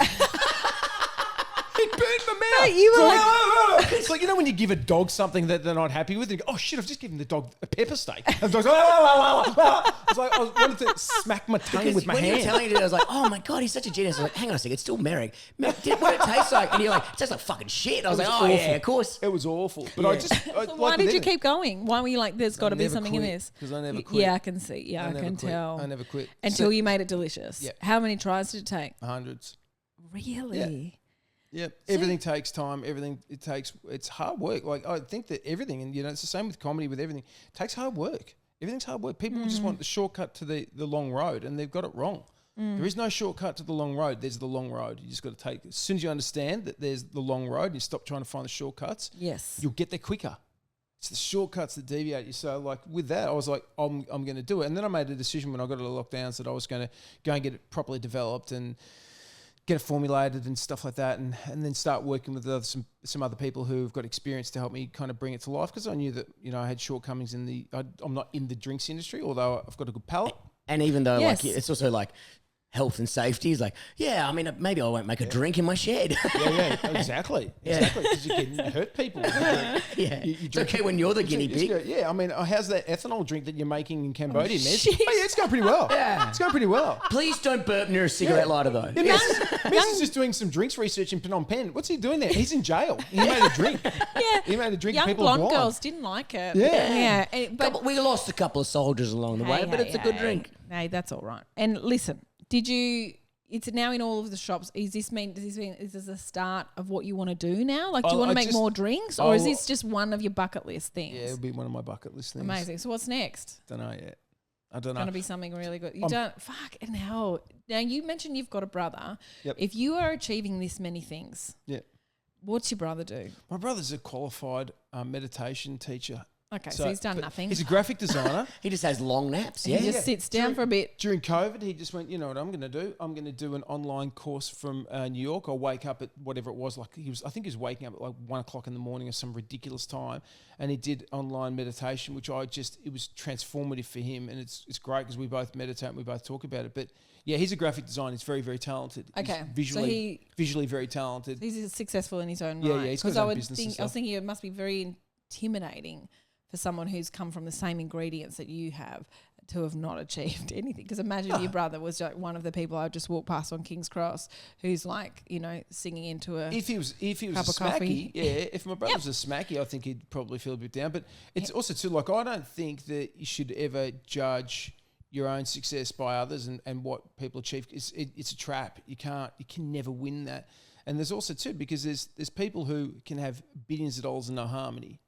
It burnt my mouth. you were like- It's like, you know when you give a dog something that they're not happy with, and you go, oh shit, I've just given the dog a pepper steak. And the dog's like, it's like I wanted to smack my tongue Because with my when you were hand. telling it, I was like, oh my God, he's such a genius. I was like, hang on a second, it's still Merrick. What did it taste like? And you're like, it tastes like fucking shit. I was like, oh yeah, of course. It was awful. But I just, So why did you keep going? Why were you like, there's got to be never something in quit, this? 'cause I never quit. Yeah, I can see. Yeah, I never can quit. tell. I never quit. Until you made it delicious. Yeah. How many tries did it take? Hundreds. Really? Yeah, everything takes time. It's hard work. Like I think that everything, and it's the same with comedy. With everything, it takes hard work. Everything's hard work. People just want the shortcut to the long road, and they've got it wrong. There is no shortcut to the long road. There's the long road. You just got to take. As soon as you understand that there's the long road, and you stop trying to find the shortcuts. Yes. You'll get there quicker. It's the shortcuts that deviate you. So like with that, I was like, I'm going to do it. And then I made a decision when I got to the lockdowns that I was going to go and get it properly developed and get it formulated and stuff like that, and then start working with some other people who've got experience to help me kind of bring it to life, because I knew that I had shortcomings I'm not in the drinks industry, although I've got a good palate. And even though Yes. like it's also like health and safety. He's like, yeah, I mean, maybe I won't make a drink in my shed. Exactly. Because you can hurt people. It's okay when you're the guinea pig. Yeah, I mean, how's that ethanol drink that you're making in Cambodia, Nez? shit. Oh, yeah, it's going pretty well. Yeah. It's going pretty well. Please don't burp near a cigarette lighter, though. Yeah, Miz is just doing some drinks research in Phnom Penh. What's he doing there? He's in jail. He made a drink. Yeah. He made a drink. Young People are blonde blind. girls didn't like it. Yeah. But We lost a couple of soldiers along the way, but it's a good drink. Hey, that's all right. And listen, it's now in all of the shops. Does this mean is this the start of what you want to do now? Like, do you want to make more drinks, or is this just one of your bucket list things? Yeah, it'll be one of my bucket list things. Amazing. So what's next? Don't know yet. I don't know. Going to be something really good. You don't fucking hell. Now you mentioned you've got a brother. Yep. If you are achieving this many things, what's your brother do? My brother's a qualified meditation teacher. Okay, so he's done nothing. He's a graphic designer. He just has long naps. He just sits down for a bit. During COVID, he just went, you know what I'm going to do? I'm going to do an online course from New York. I'll wake up at whatever it was. I think he was waking up at like 1 o'clock in the morning or some ridiculous time. And he did online meditation, which it was transformative for him. And it's great because we both meditate and we both talk about it. But yeah, he's a graphic designer. He's very, very talented. Okay. He's visually very talented. He's successful in his own Yeah, right. yeah, he's got his own business and I was thinking it must be very intimidating for someone who's come from the same ingredients that you have to have not achieved anything. Because imagine your brother was like one of the people I just walked past on King's Cross who's like, singing into a If he was a cup of coffee. smacky, if my brother was a smacky, I think he'd probably feel a bit down. But it's also too, like, I don't think that you should ever judge your own success by others and what people achieve. It's a trap. You can never win that. And there's also too, because there's people who can have billions of dollars and no harmony.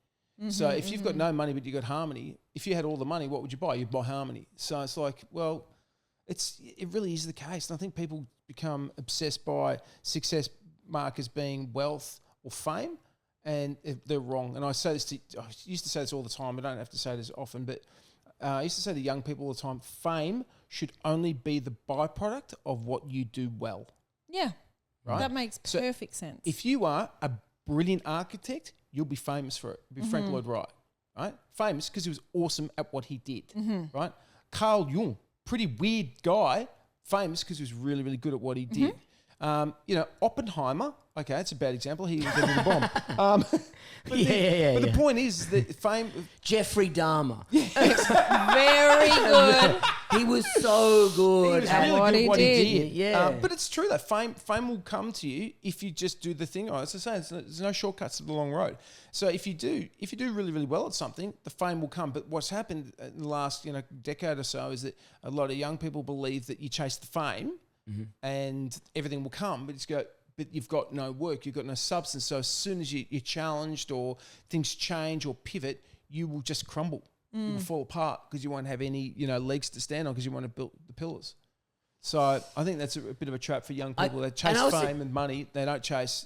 So if you've got no money but you've got harmony, if you had all the money, what would you buy? You'd buy harmony. So it's like, well, it really is the case. And I think people become obsessed by success markers being wealth or fame, and they're wrong. And I used to say this all the time. I don't have to say this often, but I used to say to young people all the time, fame should only be the byproduct of what you do well. Yeah. Right? That makes perfect sense. If you are a brilliant architect, you'll be famous for it. Be Frank Lloyd Wright, right? Famous because he was awesome at what he did, right? Carl Jung, pretty weird guy, famous because he was really, really good at what he did. Oppenheimer, okay, that's a bad example. He invented the bomb. But the point is that fame... Jeffrey Dahmer. Very good. He was so good He was at really what good he at what did. he did. Yeah. But it's true that fame will come to you if you just do the thing. As I say, there's no shortcuts to the long road. So if you do really, really well at something, the fame will come. But what's happened in the last decade or so is that a lot of young people believe that you chase the fame and everything will come. But you've got no work, you've got no substance. So as soon as you're challenged or things change or pivot, you will just crumble. You will fall apart because you won't have any legs to stand on because you want to build the pillars. So I think that's a bit of a trap for young people. They chase fame and money. They don't chase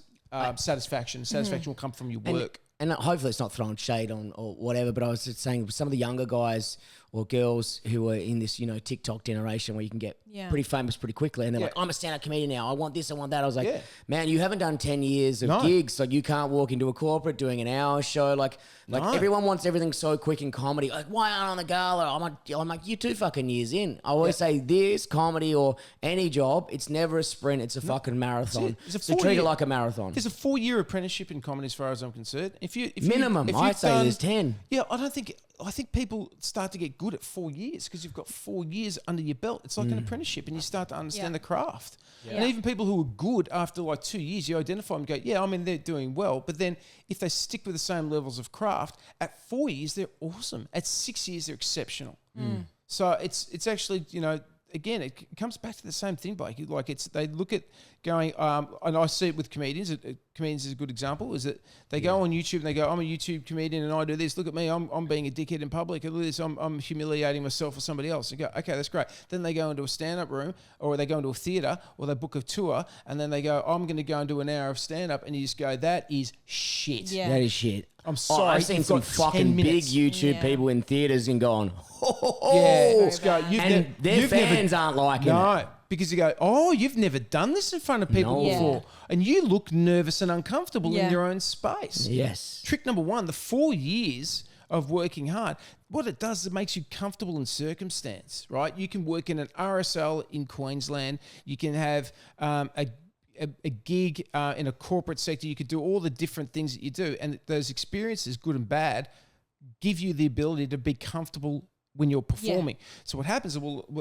satisfaction. Satisfaction will come from your work. And hopefully it's not throwing shade on or whatever, but I was just saying some of the younger guys or girls who are in this, TikTok generation where you can get pretty famous pretty quickly. And they're like, I'm a stand-up comedian now. I want this, I want that. I was like, man, you haven't done 10 years of gigs. Like, you can't walk into a corporate doing an hour show. Like everyone wants everything so quick in comedy. Like, why aren't I on the gala? I'm like, you're 2 fucking years in. I always say this, comedy or any job, it's never a sprint. It's a fucking marathon. So treat it like a marathon. There's a 4-year apprenticeship in comedy as far as I'm concerned. Minimum, I'd say there's 10. Yeah, I think people start to get good at 4 years because you've got 4 years under your belt. It's like an apprenticeship and you start to understand the craft. Yeah. And even people who are good after like 2 years, you identify them and go, they're doing well. But then if they stick with the same levels of craft, at 4 years, they're awesome. At 6 years, they're exceptional. So it's actually, again, it comes back to the same thing, Blake. Like they look at going, and I see it with comedians. Comedians is a good example. Is that they go on YouTube and they go, I'm a YouTube comedian and I do this. Look at me, I'm being a dickhead in public. Look at this, I'm humiliating myself or somebody else. And go, okay, that's great. Then they go into a stand-up room, or they go into a theatre, or they book a tour, and then they go, I'm going to go and do an hour of stand-up, and you just go, that is shit. Yeah. That is shit. I'm sorry. I've seen some fucking big YouTube people in theatres and gone, let's go. Their fans aren't liking it. No, because you go, you've never done this in front of people before. And you look nervous and uncomfortable in your own space. Yes. Trick number 1, the 4 years of working hard. What it does is it makes you comfortable in circumstance, right? You can work in an RSL in Queensland. You can have a gig in a corporate sector. You could do all the different things that you do. And those experiences, good and bad, give you the ability to be comfortable when you're performing. So what happens,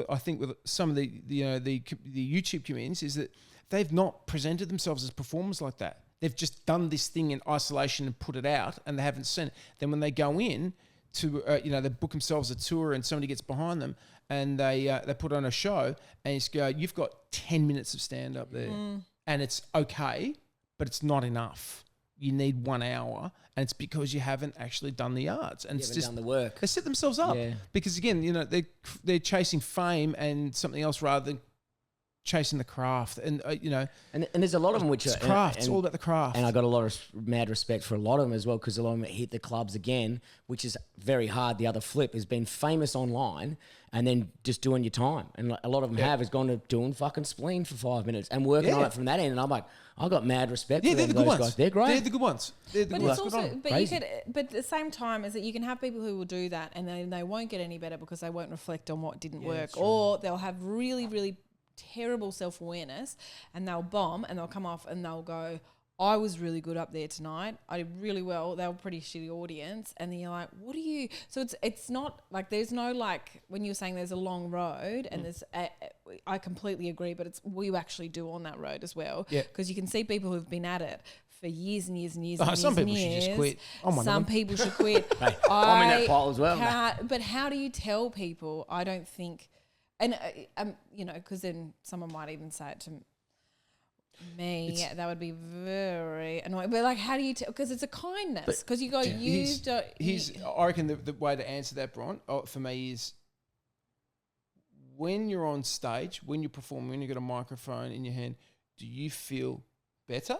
I think with some of the YouTube comedians is that they've not presented themselves as performers like that. They've just done this thing in isolation and put it out, and they haven't seen it. Then when they go in to, they book themselves a tour, and somebody gets behind them, and they put on a show, and you go, you've got 10 minutes of stand up there, and it's okay, but it's not enough. You need 1 hour, and it's because you haven't actually done the arts, and it's just done the work. They set themselves up because again, they're chasing fame and something else rather than chasing the craft, and and there's a lot of them which it's are craft. It's all about the craft. And I got a lot of mad respect for a lot of them as well, because a lot of them hit the clubs again, which is very hard. The other flip has been famous online and then just doing your time, and a lot of them has gone to doing fucking spleen for 5 minutes and working on it from that end. And I'm like, I got mad respect. Yeah, for they're the those good ones. guys. They're great. They're the good ones. They're the But good it's ones. also, but Crazy. but at the same time is that you can have people who will do that and then they won't get any better because they won't reflect on what didn't work, or they'll have really, really terrible self-awareness and they'll bomb and they'll come off and they'll go, I was really good up there tonight. I did really well. They were a pretty shitty audience. And then you're like, what are you? So it's not like there's no like when you're saying there's a long road and there's I completely agree, but it's we actually do on that road as well. Yeah. Because you can see people who've been at it for years and years and years. Some people should just quit. I'm one of Some them. people should quit. Hey, I'm in that pile as well. But how do you tell people? I don't think, and because then someone might even say it to me. That would be very annoying. But like, how do you tell? Because it's a kindness. Because you go, I reckon the way to answer that, Bron, for me is when you're on stage, when you're performing, when you've got a microphone in your hand, do you feel better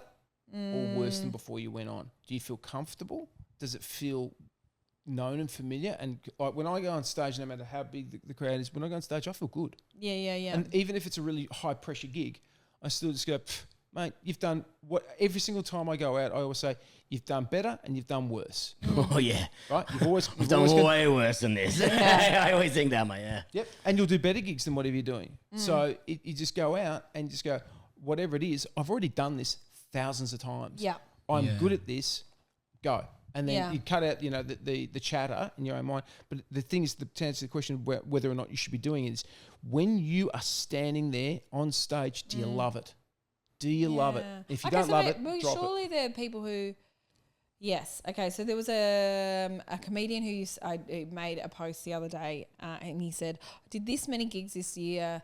or worse than before you went on? Do you feel comfortable? Does it feel known and familiar? And like when I go on stage, no matter how big the crowd is, when I go on stage, I feel good. Yeah. And even if it's a really high pressure gig, I still just go, mate, you've done what? Every single time I go out, I always say, you've done better and you've done worse. Oh, yeah. Right? You've done way worse than this. I always think that, mate, yeah. Yep. And you'll do better gigs than whatever you're doing. So you just go out and just go, whatever it is, I've already done this thousands of times. Yeah. I'm good at this, go. And then Yeah. you cut out, the chatter in your own mind. But the thing is, to answer the question whether or not you should be doing it is, when you are standing there on stage, do you love it? Do you love it? If you don't love it, drop surely it. there are people who, yes. Okay, so there was a comedian who made a post the other day and he said, I did this many gigs this year.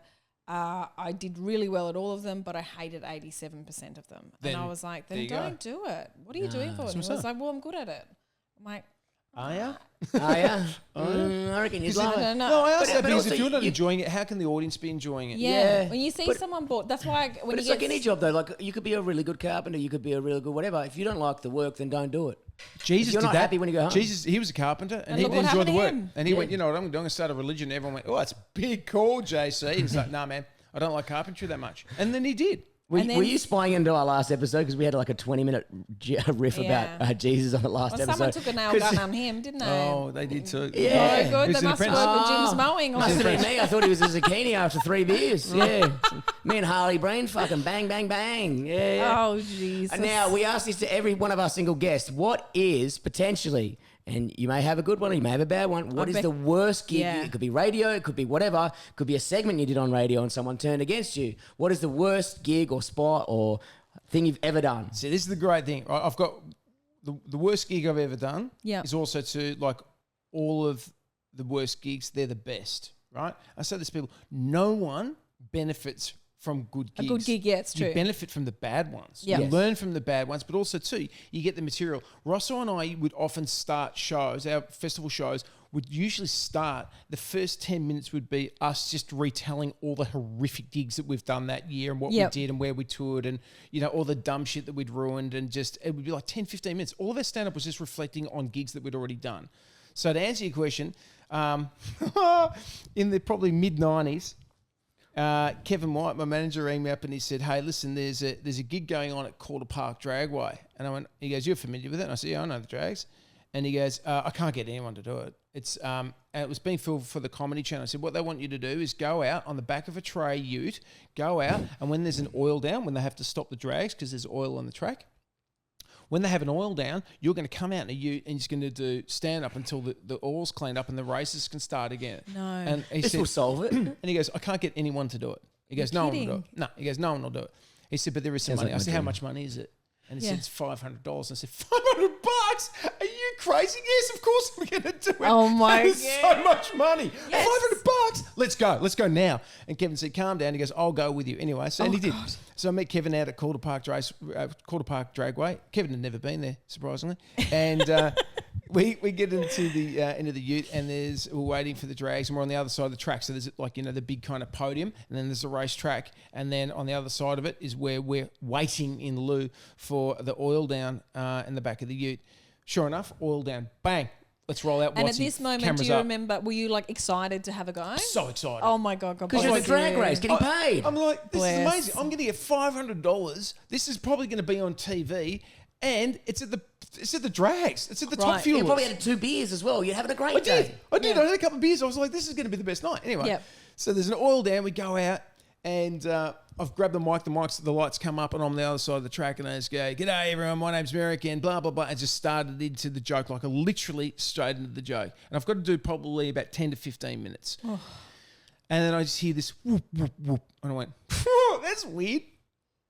I did really well at all of them, but I hated 87% of them. Then and I was like, then there you don't do it. What are you doing for it? And he was like, well, I'm good at it. I'm like, Are you? Oh, yeah. I reckon you'd love it. No, I asked that but because also if you're not enjoying it, how can the audience be enjoying it? yeah. Yeah. When you see someone bored, that's why when But it's like any job, though. Like, you could be a really good carpenter, you could be a really good whatever. If you don't like the work, then don't do it. Jesus If you're did not that. happy when you go home. Jesus, he was a carpenter and he look didn't what enjoy the happened to work. him. And he went, you know what, I'm going to start a religion. Everyone went, oh, it's a big call, JC. He's like, nah, man, I don't like carpentry that much. And then he did. Were And then- you spying into our last episode? Because we had like a 20-minute riff Yeah. about Jesus on the last well, episode. someone took a nail gun on him, didn't they? Oh, they did too. Yeah. Oh, good. Who's They an must apprentice? work with Jim's mowing. Or Must have something. been me. I thought he was a zucchini after 3 beers. Yeah. Me and Harley Brain fucking bang, bang, bang. Yeah. Oh, Jesus. And now we ask this to every one of our single guests. What is potentially, and you may have a good one, or you may have a bad one, what is bet- the worst gig? Yeah. It could be radio, it could be whatever. It could be a segment you did on radio and someone turned against you. What is the worst gig or spot or thing you've ever done? See, this is the great thing. I've got the worst gig I've ever done Yeah. is also to like all of the worst gigs, they're the best, right? I say this to people, no one benefits from good A gigs. good gig, yeah, it's true. You benefit from the bad ones. Yeah. You Yes. learn from the bad ones, but also too, you get the material. Rosso and I would often start shows, our festival shows would usually start, the first 10 minutes would be us just retelling all the horrific gigs that we've done that year and what Yep. we did and where we toured and, all the dumb shit that we'd ruined and just, it would be like 10, 15 minutes. All of our stand-up was just reflecting on gigs that we'd already done. So to answer your question, in the probably mid-90s, Kevin White, my manager, rang me up and he said, hey, listen, there's a gig going on at Calder Park Dragway. And he goes, you're familiar with it? And I said, yeah, I know the drags. And he goes, I can't get anyone to do it. And it was being filmed for the Comedy Channel. I said, what they want you to do is go out on the back of a tray ute, go out, and when there's an oil down, when they have to stop the drags because there's oil on the track, when they have an oil down, you're going to come out in a ute and you're going to do stand up until the oil's cleaned up and the races can start again. No. And he This said, will solve it. and he goes, I can't get anyone to do it. He goes, no one will do it. No, he goes, no one will do it. He said, but there is some Sounds money. like I my said, how dream. much money is it? And he Yeah. said, it's $500. I said, $500? Are you crazy? Yes, of course I'm going to do it. Oh my That is so much money. Yes. $500? Let's go. Let's go now. And Kevin said, calm down. He goes, I'll go with you. Anyway, so and he did. So I met Kevin out at Calder Park Dragway. Kevin had never been there, surprisingly. And we get into the ute, and we're waiting for the drags, and we're on the other side of the track. So there's like, the big kind of podium, and then there's the race track, and then on the other side of it is where we're waiting in lieu for the oil down in the back of the ute. Sure enough, oil down, bang. Let's roll out. And Watsy, at this moment, cameras do you up. remember, were you like excited to have a go? So excited. Oh my God. Because you're at a drag race, getting paid. I'm like, this Bless. is amazing. I'm going to get $500. This is probably going to be on TV, and it's at the drags. It's at the top Right. fuel. You probably had 2 beers as well. You're having a great I day. did. I had a couple of beers. I was like, this is going to be the best night. Anyway, Yep. so there's an oil down. We go out, and I've grabbed the mic. The lights come up, and I'm on the other side of the track, and I just go, "G'day, everyone. My name's Merrick," and blah blah blah. And just started into the joke, like I literally straight into the joke. And I've got to do probably about 10 to 15 minutes. And then I just hear this whoop whoop whoop, and I went, "That's weird.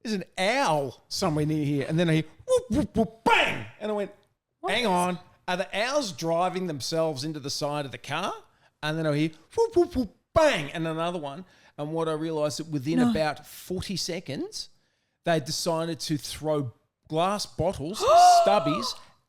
There's an owl somewhere near here." And then I hear whoop whoop whoop, bang, and I went, "Hang on, are the owls driving themselves into the side of the car?" And then I hear whoop whoop whoop, bang, and another one. And what I realised that within about 40 seconds, they decided to throw glass bottles, stubbies,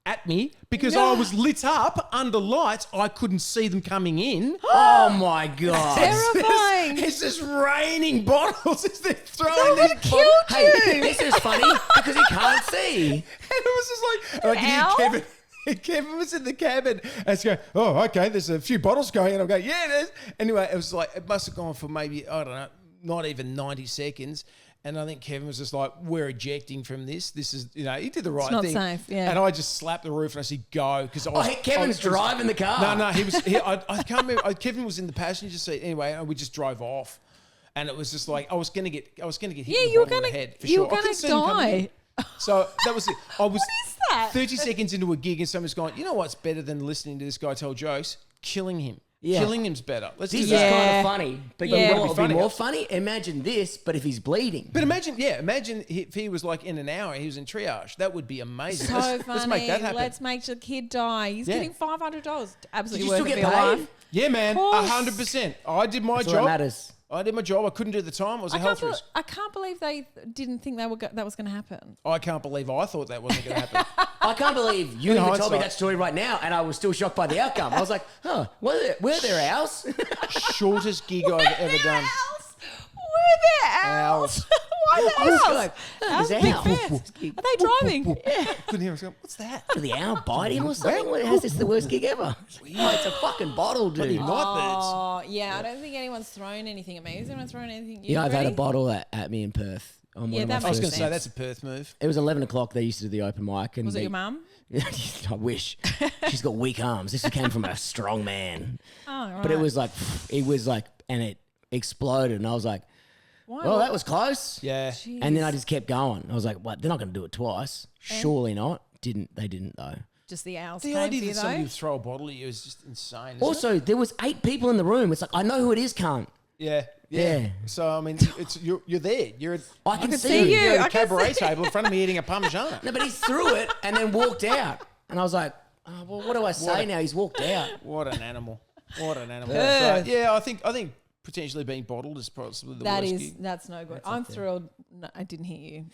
at me because I was lit up under lights. I couldn't see them coming in. Oh my God. Terrifying. It's just raining bottles as they're throwing That these would've killed bottles. Hey, this is funny because he can't see. And it was just like, and I Ow. could hear Kevin was in the cabin and it's going, oh, okay, there's a few bottles going. And I'm going, yeah, it is. Anyway, it was like, it must have gone for maybe, I don't know, not even 90 seconds. And I think Kevin was just like, we're ejecting from this. This is, you know, he did the right not thing. safe, yeah. And I just slapped the roof and I said, go. Because I was, Kevin's driving the car. No, he was, I can't remember. Kevin was in the passenger seat anyway, and we just drove off. And it was just like, I was going to get hit Yeah, with you the were bottle in gonna- the head for you sure. were I gonna couldn't see them coming in. die. So that was it. I was is that? 30 seconds into a gig and someone's gone, you know what's better than listening to this guy tell jokes? Killing him. Yeah. Killing him's better. Let's This do is that. kind Yeah. of funny. But Yeah. you know That'd what be would be funny. more funny? Imagine this, but if he's bleeding. But imagine if he was like in an hour, he was in triage. That would be amazing. So let's funny. make that happen. Let's make the kid die. He's Yeah. getting $500. Absolutely Did you worth still it get for your paid? life. Yeah, man. course. 100%. I did my That's all that job. matters. I did my job. I couldn't do the time. It was a health risk. I can't believe they didn't think that was going to happen. I can't believe I thought that wasn't going to happen. I can't believe you In even told me hindsight. that story right now, and I was still shocked by the outcome. I was like, huh, were there owls? Shortest gig I've ever done. Where there owls? Why the I was owls? like, Owls there's big owls. fast. Are they driving? Couldn't hear. I was going, what's that? Did the owl bite him or something? How's this the worst gig ever? Oh, it's a fucking bottle, dude. Nightbirds. Oh, yeah. I don't think anyone's thrown anything at me. Has anyone thrown anything at you? Yeah, I've had a Freddie? bottle at me in Perth. On one Yeah, of my that I was first going to say, sense. that's a Perth move. It was 11 o'clock. They used to do the open mic. And Was it they- your mum? I wish. She's got weak arms. This came from a strong man. Oh, right. But it was like, and it exploded. And I was like, Why? well, that was close. Yeah. Jeez. And then I just kept going. I was like, what? They're not going to do it twice. Surely not. They didn't though. Just the owls The came for idea you, that somebody though. would throw a bottle at you is just insane. Isn't Also, there was 8 people in the room. It's like, I know who it is, cunt. it? Yeah. Yeah. So I mean, you're there. You're at, I can see see you. you're at I a can cabaret see- table in front of me eating a parmigiana. No, but he threw it and then walked out. And I was like, oh, well, what do I say now? He's walked out. What an animal! What an animal! Yeah. So, yeah, I think potentially being bottled is possibly the worst gig. That's no good. I'm thrilled. No, I didn't hear you.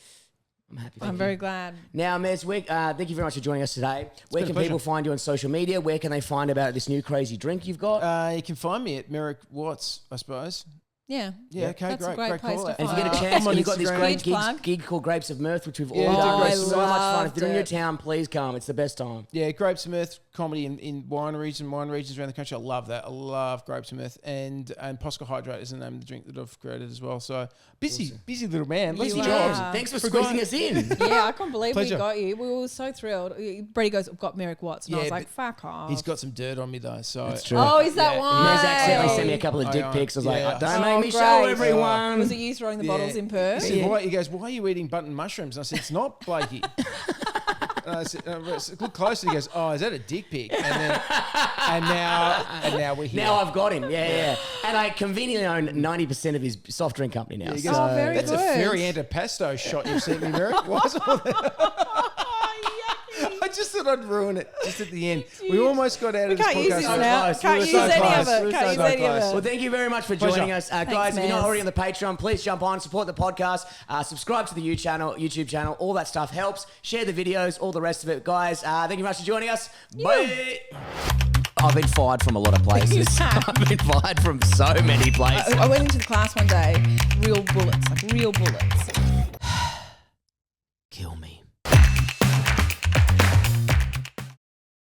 I'm happy. I'm very glad. Now, Mez, thank you very much for joining us today. Where been can a people pleasure. find you on social media? Where can they find about this new crazy drink you've got? You can find me at Merrick Watts, I suppose. Yeah. Yeah, okay, That's a great great place call. to And if you find get a out. chance, I'm on you've got this Instagram. great Huge plug. gig called Grapes of Mirth, which we've all Yeah, done. I It's so much fun. If loved you're in your it. town, please come. It's the best time. Yeah, Grapes of Mirth, comedy in wine regions around the country. I love that. I love Grapes of Mirth. And Posca Hydrate is the name of the drink that I've created as well. So busy little man. Lots of jobs. Thanks for squeezing us in. Yeah, I can't believe Pleasure. we got you. We were so thrilled. Brady goes, I've got Merrick Watts. And I was like, fuck off. He's got some dirt on me though. So That's true. Oh, is that Yeah. why? Mez accidentally sent me a couple of dick pics. I was like, don't make me show great. everyone. Was it you throwing the bottles in Perth? He goes, why are you eating button mushrooms? And I said, it's not, Blakey. And I said, look closer. He goes, oh, is that a dick pic? And now we're here. Now I've got him. Yeah. And I conveniently own 90% of his soft drink company now. He So goes, very that's good. a very antipasto shot you've sent me, Merrick. Why is all that? I just thought I'd ruin it just at the end. We almost got out of this Can't use podcast. this So now. close. Can't We were use so any close. of it. We were Can't so use any of close. it. Well, thank you very much for Pleasure. joining us. Guys, if you're not Mez. already on the Patreon, please jump on, support the podcast, subscribe to the YouTube channel. All that stuff helps. Share the videos, all the rest of it. Guys, thank you very much for joining us. Bye. I've been fired from a lot of places. I've been fired from so many places. I went into the class one day, real bullets.